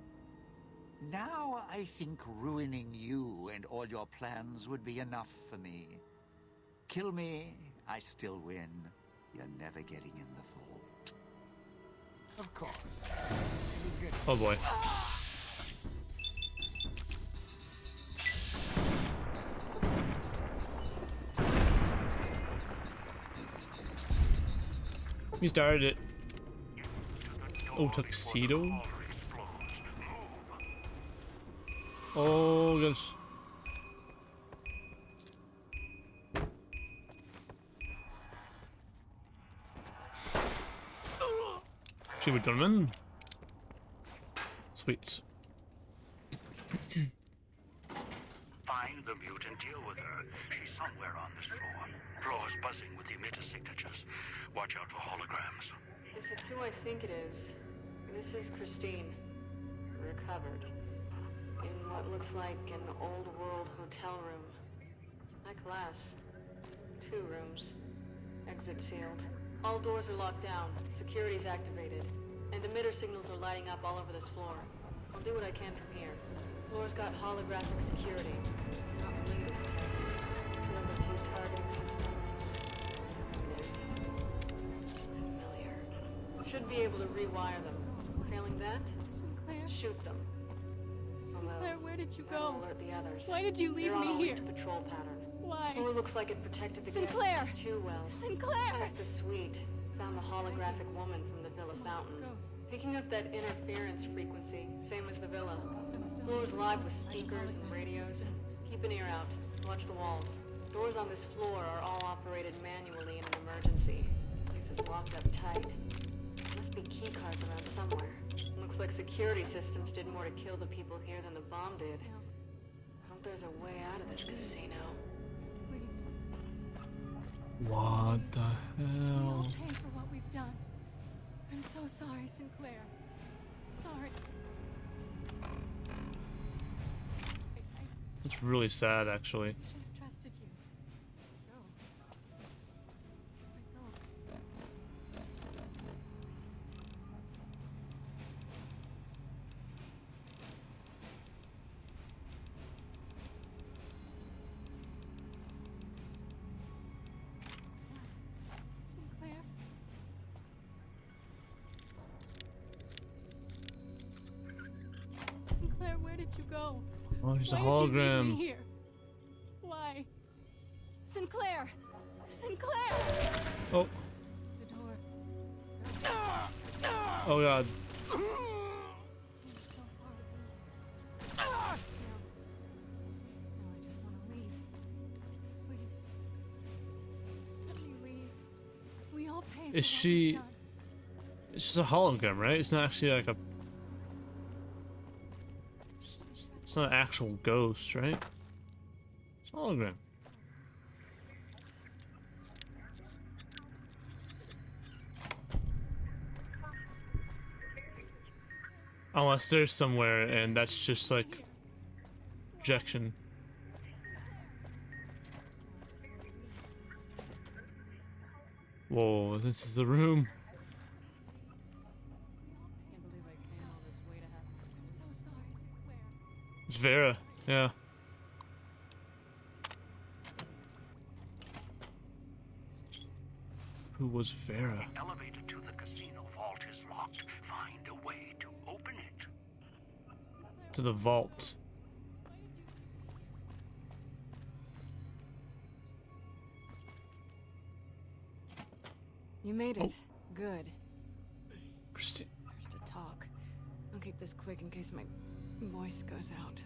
I think ruining you and all your plans would be enough for me. Kill me, I still win. You're never getting in the vault. Of course. It was good. Oh boy. We started it. Oh, tuxedo? Oh, gosh. Should we gentlemen? Sweets. Find the mute and deal with her. She's somewhere on this floor. Floor's buzzing with the emitter signatures. Watch out for holograms. If it's who I think it is, this is Christine. Recovered. In what looks like an old world hotel room. High class. 2 rooms. Exit sealed. All doors are locked down. Security's activated. And emitter signals are lighting up all over this floor. I'll do what I can from here. Floor's got holographic security. Not the latest. Build a few targeting systems. Familiar. Should be able to rewire them. Failing that, Sinclair? shoot them. Sinclair, where did you That'll go? alert the others. Why did you leave They're on me a here? linked patrol pattern. Why? Floor looks like it protected the Sinclair! guests too well. Sinclair! Checked the suite. Found the holographic woman from the villa fountain. Ghosts. Picking up that interference frequency, same as the villa. I'm still Floor's here. live with I'm speakers calling and that radios. Bethesda. Keep an ear out. Watch the walls. Doors on this floor are all operated manually in an emergency. Place is locked up tight. Must be key cards around somewhere. Looks like security systems did more to kill the people here than the bomb did. Hope there's a way out of this casino. Please. What the We'll hell? pay for what we've done. I'm so sorry, Sinclair. Sorry. I It's really sad, actually. should have trusted you. Go. Go. Sinclair? Sinclair, where did you go? Oh, there's a Why did you leave me hologram. here? Why? Sinclair! Sinclair! Oh, The door. oh god. You're so far away. No. No, I just want to leave. Please. Let me leave. We all pay for Is what she- we've done. It's just a hologram, right? It's not actually like a. It's not an actual ghost, right? It's a hologram. Unless there's somewhere and that's just like projection. Whoa, this is the room. Can't believe I came all this way to have. I'm so sorry, Sinclair. It's Vera, yeah. Who was Vera? Elevator to the casino vault is locked. Find a way to open it. To the vault. You made it. Good. Christi- There's to talk. I'll keep this quick in case my voice goes out.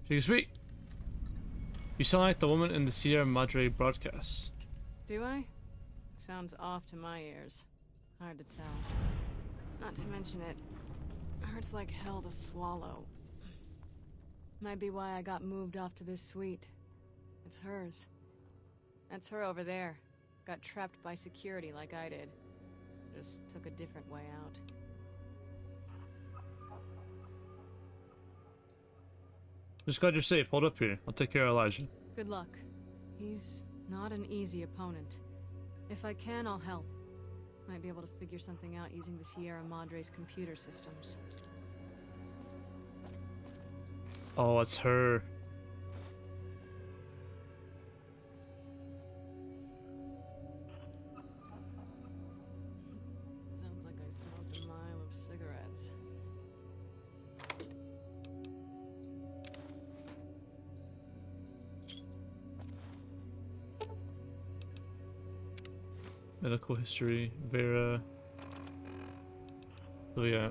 Take a speak. You sound like the woman in the Sierra Madre broadcast. Do I? Sounds off to my ears. Hard to tell. Not to mention it hurts like hell to swallow. Might be why I got moved off to this suite. It's hers. That's her over there. Got trapped by security like I did. Just took a different way out. Just glad you're safe. Hold up here. I'll take care of Elijah. Good luck. He's not an easy opponent. If I can, I'll help. Might be able to figure something out using the Sierra Madre's computer systems. Oh, it's her. Sounds like I smoked a mile of cigarettes. Medical history, Vera. So yeah.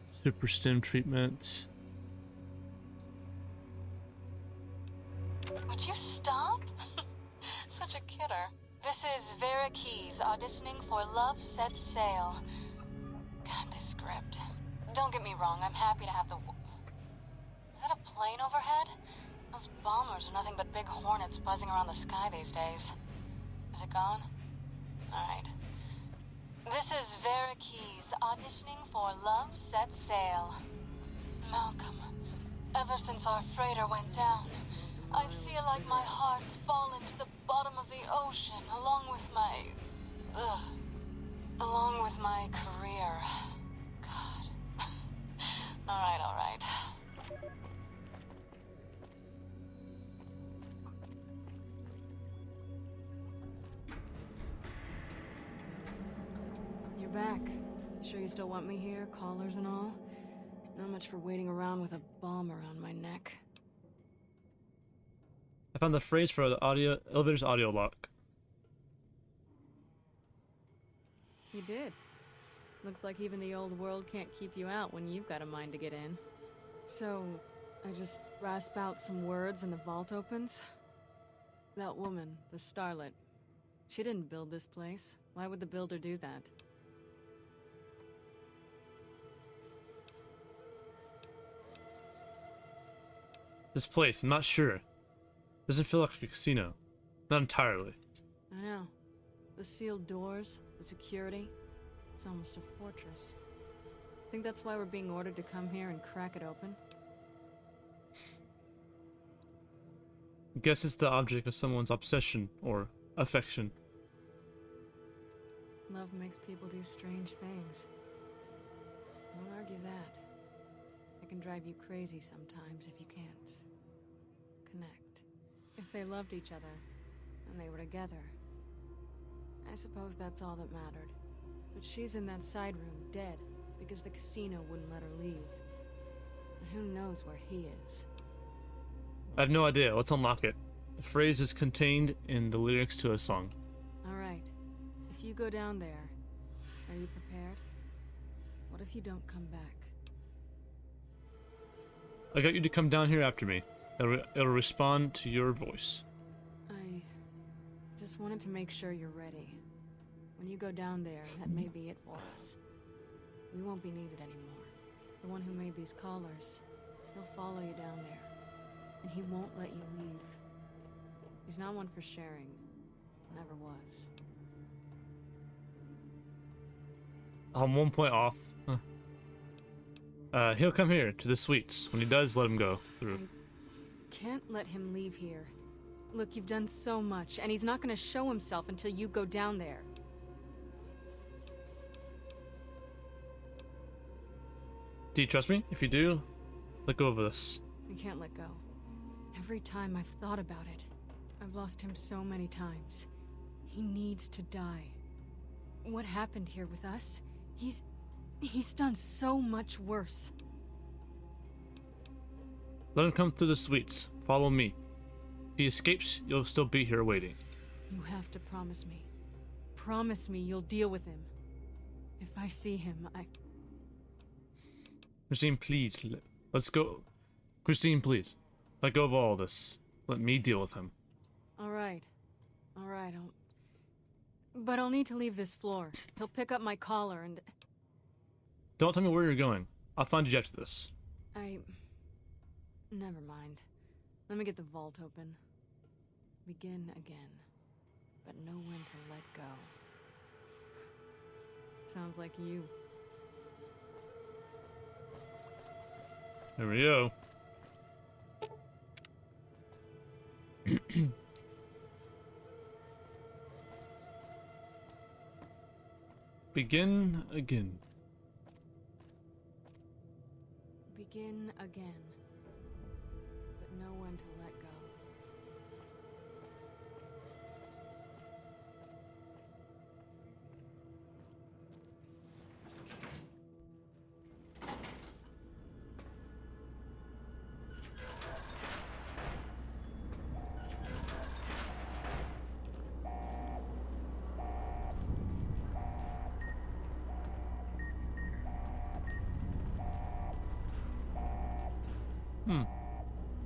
Super stim treatment. Would you stop? Such a kidder. This is Vera Keys auditioning for Love Sets Sail. God, this script. Don't get me wrong, I'm happy to have the... Is that a plane overhead? Those bombers are nothing but big hornets buzzing around the sky these days. Is it gone? Alright. This is Vera Keys auditioning for Love Sets Sail. Malcolm, ever since our freighter went down, I feel like my heart's fallen to the bottom of the ocean along with my... along with my career. God. Alright, alright. You're back. Sure you still want me here, callers and all? Not much for waiting around with a bomb around my neck. I found the phrase for the elevator's audio lock. You did. Looks like even the old world can't keep you out when you've got a mind to get in. So, I just rasp out some words and the vault opens? That woman, the starlet, she didn't build this place. Why would the builder do that? This place, I'm not sure. Doesn't feel like a casino. Not entirely. I know. The sealed doors, the security. It's almost a fortress. Think that's why we're being ordered to come here and crack it open? I guess it's the object of someone's obsession or affection. Love makes people do strange things. I won't argue that. It can drive you crazy sometimes if you can't connect. If they loved each other, and they were together, I suppose that's all that mattered. But she's in that side room, dead, because the casino wouldn't let her leave. And who knows where he is? I have no idea. Let's unlock it. The phrase is contained in the lyrics to a song. Alright. If you go down there, are you prepared? What if you don't come back? I got you to come down here after me. It'll respond to your voice. I just wanted to make sure you're ready. When you go down there, that may be it for us. We won't be needed anymore. The one who made these collars, he'll follow you down there. And he won't let you leave. He's not one for sharing. Never was. I'm 1 point off. He'll come here to the suites. When he does, let him go through. Can't let him leave here. Look, you've done so much, and he's not gonna show himself until you go down there. Do you trust me? If you do, let go of this. I can't let go. Every time I've thought about it, I've lost him so many times. He needs to die. What happened here with us? He's done so much worse. Let him come through the suites. Follow me. If he escapes, you'll still be here waiting. You have to promise me. Promise me you'll deal with him. If I see him, Christine, please, let's go. Christine, please, let go of all this. Let me deal with him. All right, but I'll need to leave this floor. He'll pick up my collar and... Don't tell me where you're going. I'll find you after this. Never mind. Let me get the vault open. Begin again. But know when to let go. Sounds like you. There we go. Begin again. Begin again. But know when to let go.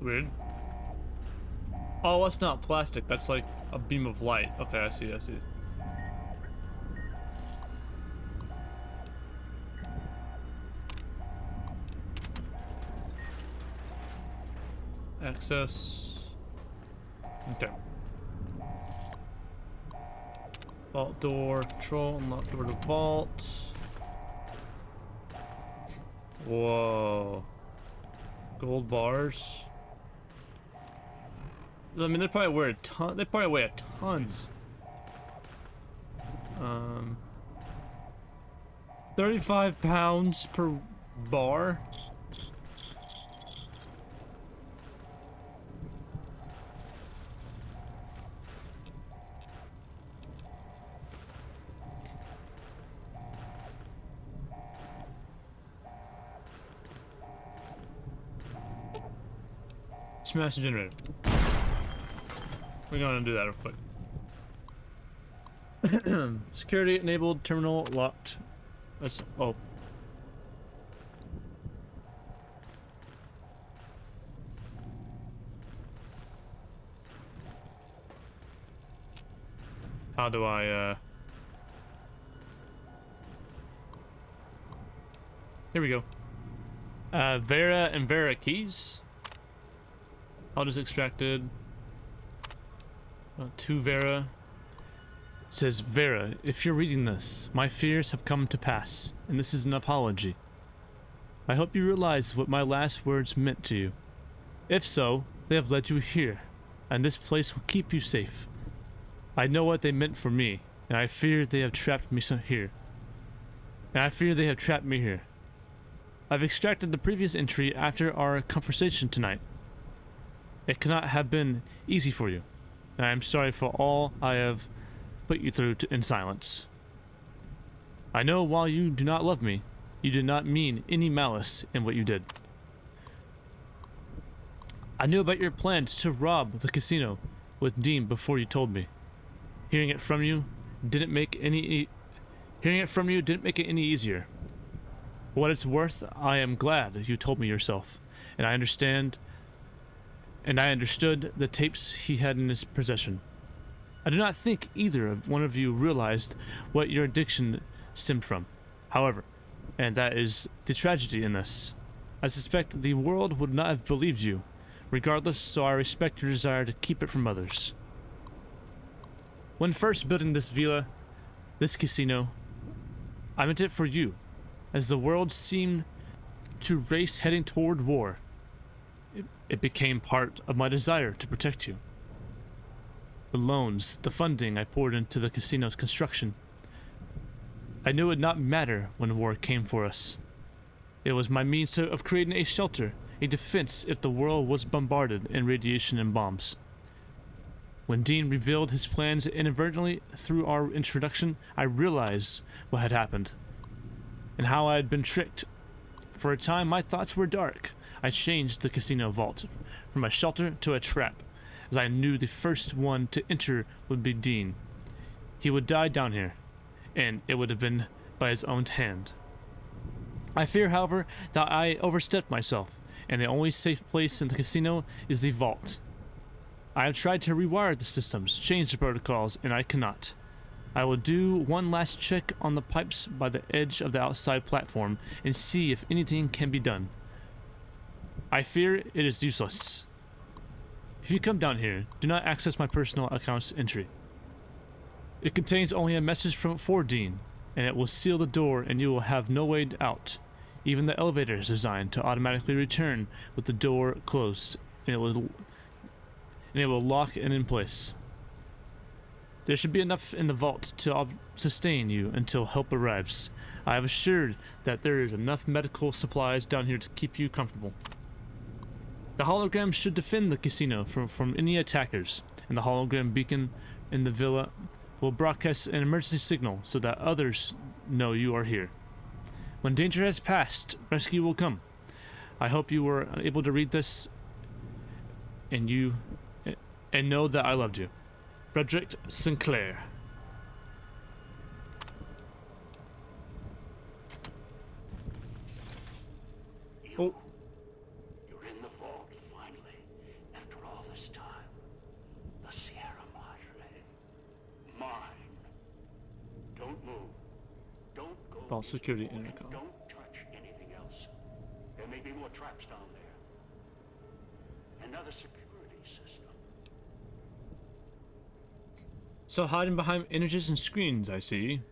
Weird. Oh, that's not plastic. That's like a beam of light. Okay, I see. Access. Okay. Vault door. Control. Unlock door to vault. Whoa. Gold bars. I mean, they probably weigh a ton. They probably weigh a tons. 35 pounds per bar. Smash the generator. We're gonna do that real quick. Security enabled, terminal locked. That's oh. How do I Here we go. Vera and Vera keys. How does extracted? 2 Vera. It says, Vera, if you're reading this, my fears have come to pass, and this is an apology. I hope you realize what my last words meant to you. If so, they have led you here, and this place will keep you safe. I know what they meant for me, and I fear they have trapped me here. I've extracted the previous entry after our conversation tonight. It cannot have been easy for you, and I am sorry for all I have put you through in silence. I know while you do not love me, you did not mean any malice in what you did. I knew about your plans to rob the casino with Dean before you told me. Hearing it from you didn't make it any easier. For what it's worth, I am glad you told me yourself, and I understood the tapes he had in his possession. I do not think either of one of you realized what your addiction stemmed from. However, and that is the tragedy in this, I suspect the world would not have believed you, regardless, so I respect your desire to keep it from others. When first building this villa, this casino, I meant it for you, as the world seemed to race heading toward war. It became part of my desire to protect you. The loans, the funding I poured into the casino's construction. I knew it would not matter when war came for us. It was my means of creating a shelter, a defense if the world was bombarded in radiation and bombs. When Dean revealed his plans inadvertently through our introduction, I realized what had happened, and how I had been tricked. For a time, my thoughts were dark. I changed the casino vault from a shelter to a trap, as I knew the first one to enter would be Dean. He would die down here, and it would have been by his own hand. I fear, however, that I overstepped myself, and the only safe place in the casino is the vault. I have tried to rewire the systems, change the protocols, and I cannot. I will do one last check on the pipes by the edge of the outside platform and see if anything can be done. I fear it is useless. If you come down here, do not access my personal account's entry. It contains only a message for Dean, and it will seal the door and you will have no way out. Even the elevator is designed to automatically return with the door closed, and it will lock it in place. There should be enough in the vault to sustain you until help arrives. I have assured that there is enough medical supplies down here to keep you comfortable. The hologram should defend the casino from any attackers, and the hologram beacon in the villa will broadcast an emergency signal so that others know you are here. When danger has passed, rescue will come. I hope you were able to read this and know that I loved you. Frederick Sinclair. Oh. You're in the vault, finally, after all this time. The Sierra Madre. Mine. Don't move. Don't go. Vault security intercom. Don't touch anything else. There may be more traps down there. Another security system. So hiding behind images and screens, I see.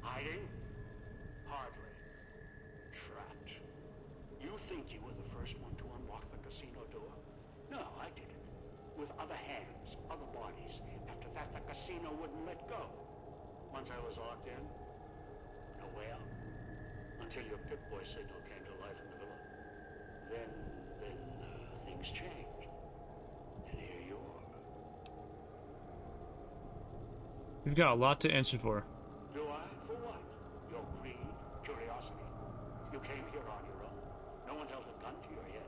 Hiding? Hardly. Trapped. You think you were the first one to unlock the casino door? No, I did it. With other hands, other bodies. After that, the casino wouldn't let go. Once I was locked in, no way out. Until your Pip-Boy signal came to life in the villa. Then things changed. And here you are. You've got a lot to answer for. Do I? For what? Your greed? Curiosity? You came here on your own. No one held a gun to your head.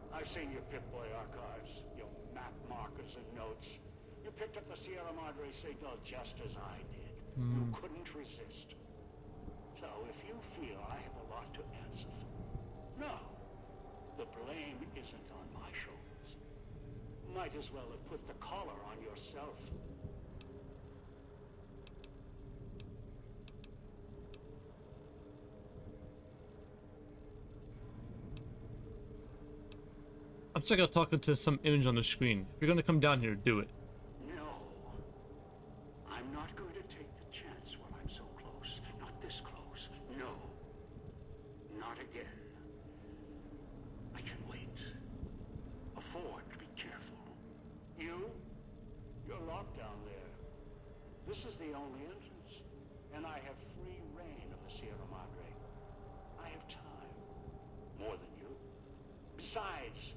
I've seen your Pip-Boy archives, your map markers and notes. You picked up the Sierra Madre signal just as I did. You couldn't resist. So if you feel I have a lot to answer for, no. The blame isn't on my shoulders. Might as well have put the collar on yourself. I'm sick of talking to some image on the screen. If you're gonna come down here, do it. No. I'm not going to take the chance while I'm so close. Not this close. No. Not again. I can wait. Afford to be careful. You're locked down there. This is the only entrance. And I have free reign of the Sierra Madre. I have time. More than you. Besides,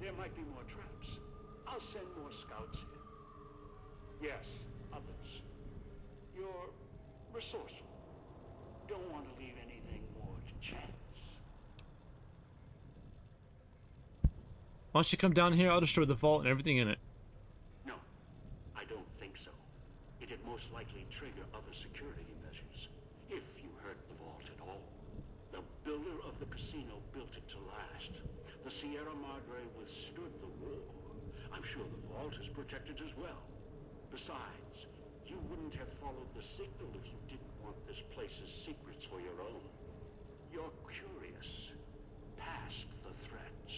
there might be more traps. I'll send more scouts in. Yes, others. You're resourceful. Don't want to leave anything more to chance. Once you come down here, I'll destroy the vault and everything in it. No, I don't think so. It'd most likely trigger other security measures. If you hurt the vault at all. The builder of the casino built it to last. The Sierra Madre withstood the war. I'm sure the vault is protected as well. Besides, you wouldn't have followed the signal if you didn't want this place's secrets for your own. You're curious, past the threats.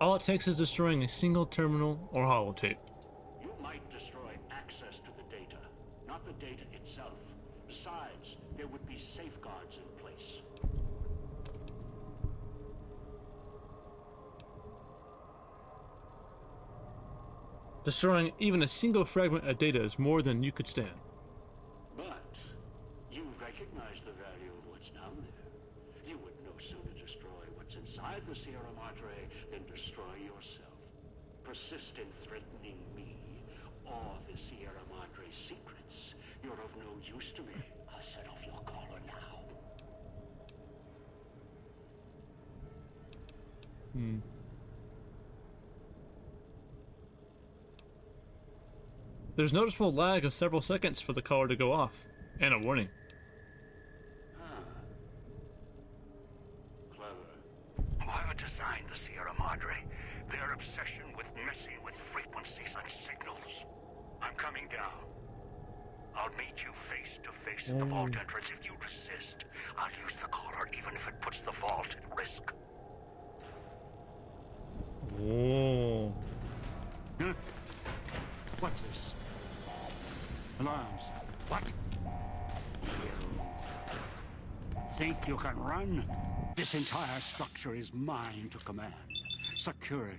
All it takes is destroying a single terminal or holotape. You might destroy access to the data, not the data itself. Besides, there would be safeguards in place. Destroying even a single fragment of data is more than you could stand. But you recognize the value of what's down there. You would no sooner destroy what's inside the Sierra Madre than destroy yourself. Persist in threatening me or the Sierra Madre's secrets. You're of no use to me. I'll set off your collar now. There's noticeable lag of several seconds for the caller to go off, and a warning. Whoever designed the Sierra Madre, their obsession with messing with frequencies and signals. I'm coming down. I'll meet you face to face at the vault entrance. If you resist, I'll use the collar even if it puts the vault at risk. Whoa. Huh? What's this? Alarms. What? You think you can run? This entire structure is mine to command. Security.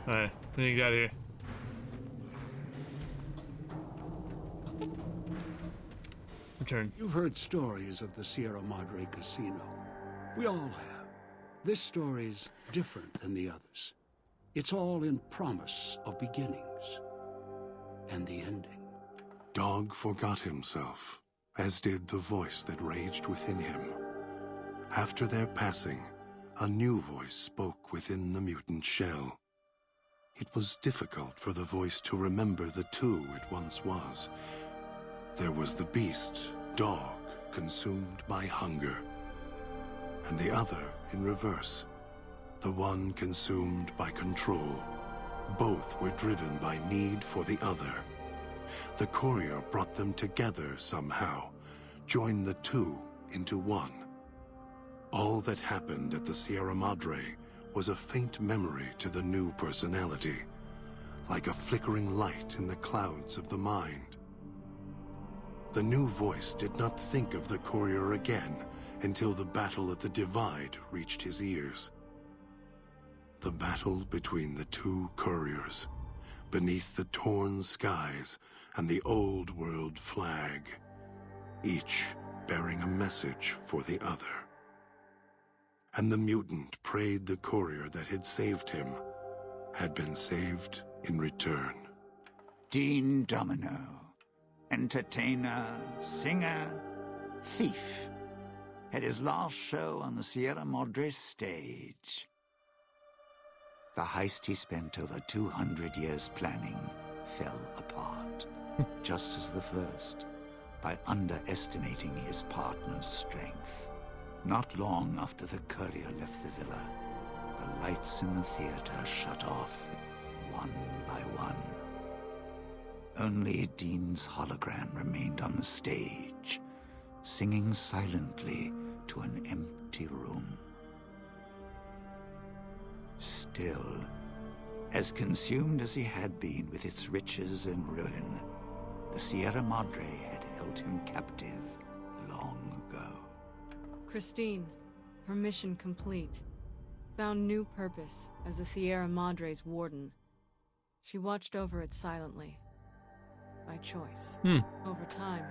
Alright, what do you got here? Return. You've heard stories of the Sierra Madre Casino. We all have. This story's different than the others. It's all in promise of beginnings and the ending. Dog forgot himself, as did the voice that raged within him. After their passing, a new voice spoke within the mutant shell. It was difficult for the voice to remember the two it once was. There was the beast, dog, consumed by hunger. And the other in reverse, the one consumed by control. Both were driven by need for the other. The courier brought them together somehow, joined the two into one. All that happened at the Sierra Madre was a faint memory to the new personality, like a flickering light in the clouds of the mind. The new voice did not think of the courier again until the battle at the Divide reached his ears. The battle between the two couriers, beneath the torn skies and the old world flag, each bearing a message for the other. And the mutant prayed the courier that had saved him had been saved in return. Dean Domino, entertainer, singer, thief, had his last show on the Sierra Madre stage. The heist he spent over 200 years planning fell apart, just as the first, by underestimating his partner's strength. Not long after the courier left the villa, the lights in the theater shut off, one by one. Only Dean's hologram remained on the stage, singing silently to an empty room. Still, as consumed as he had been with its riches and ruin, the Sierra Madre had held him captive long ago. Christine, her mission complete, found new purpose as the Sierra Madre's warden. She watched over it silently, by choice. Over time,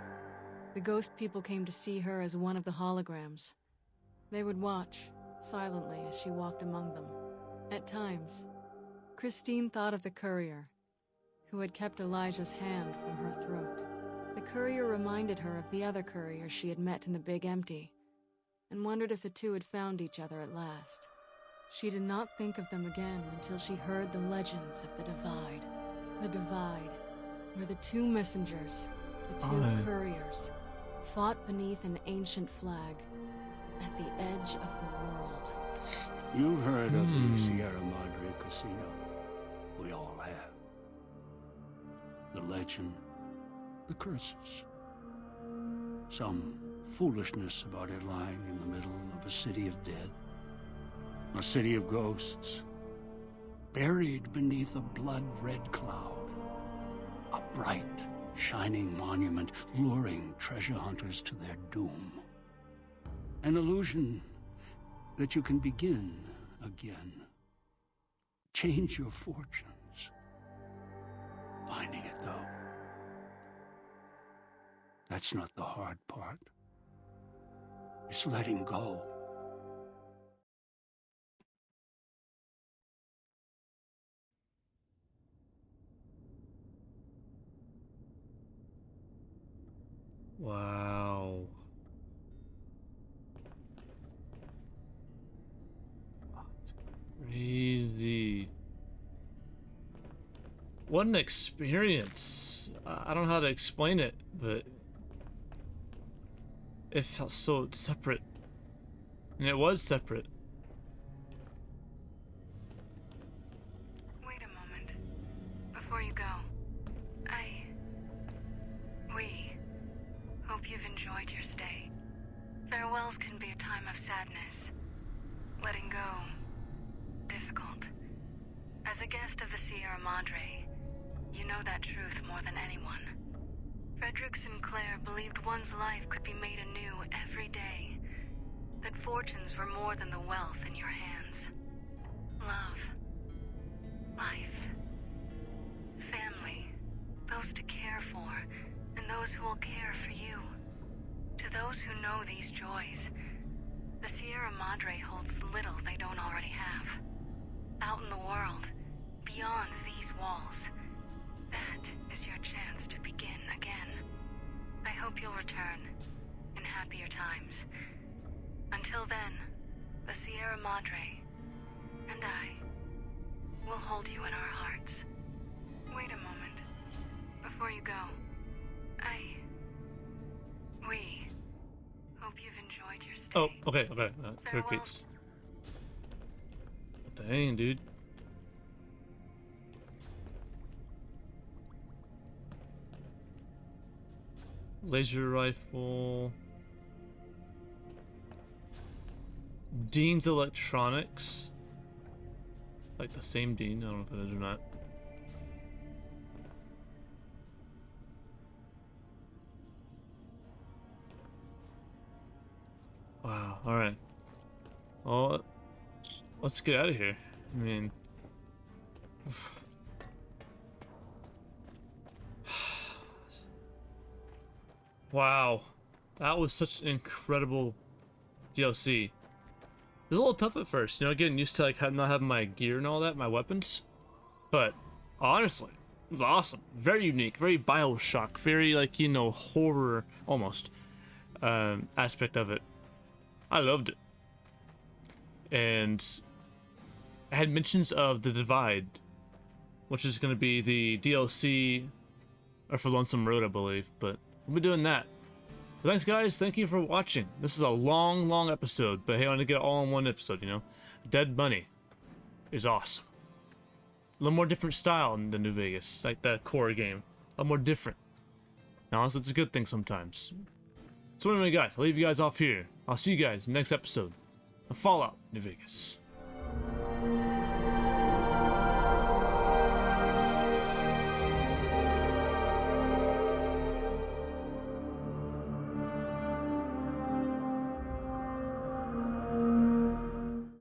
the ghost people came to see her as one of the holograms. They would watch, silently, as she walked among them. At times, Christine thought of the courier, who had kept Elijah's hand from her throat. The courier reminded her of the other courier she had met in the Big Empty, and wondered if the two had found each other at last. She did not think of them again until she heard the legends of the Divide. The Divide, where the two messengers, the two couriers, fought beneath an ancient flag at the edge of the world. You've heard of the Sierra Madre Casino. We all have. The legend, the curses. Some foolishness about it lying in the middle of a city of dead. A city of ghosts. buried beneath a blood-red cloud. A bright, shining monument luring treasure hunters to their doom. An illusion that you can begin again. Change your fortunes. Finding it, though. That's not the hard part. It's letting go. Wow. Crazy. What an experience. I don't know how to explain it, but it felt so separate. And it was separate. Wait a moment. Before you go, we hope you've enjoyed your stay. Farewells can be a time of sadness. Letting go, difficult. As a guest of the Sierra Madre, you know that truth more than anyone. Frederick Sinclair believed one's life could be made anew every day. That fortunes were more than the wealth in your hands. Love. Life. Family. Those to care for, and those who will care for you. To those who know these joys, the Sierra Madre holds little they don't already have. Out in the world, beyond these walls, that is your chance to begin again. I hope you'll return in happier times. Until then, the Sierra Madre and I will hold you in our hearts. Wait a moment. Before you go, we hope you've enjoyed your stay. Oh, okay. Repeat. Dang, dude. Laser rifle. Dean's Electronics. Like the same Dean. I don't know if it is or not. Wow. All right. Well, let's get out of here. I mean, wow, that was such an incredible DLC. It was a little tough at first, you know, getting used to like not having my gear and all that, my weapons. But honestly, it was awesome. Very unique, very BioShock, very like, you know, horror almost aspect of it. I loved it. And I had mentions of The Divide, which is going to be the DLC or for Lonesome Road, I believe, but we'll be doing that. But thanks, guys. Thank you for watching. This is a long episode, but hey, I want to get it all in one episode, you know? Dead Bunny is awesome. A little more different style than New Vegas, like that core game. A lot more different. Now, honestly, it's a good thing sometimes. So anyway, guys, I'll leave you guys off here. I'll see you guys in the next episode of Fallout New Vegas.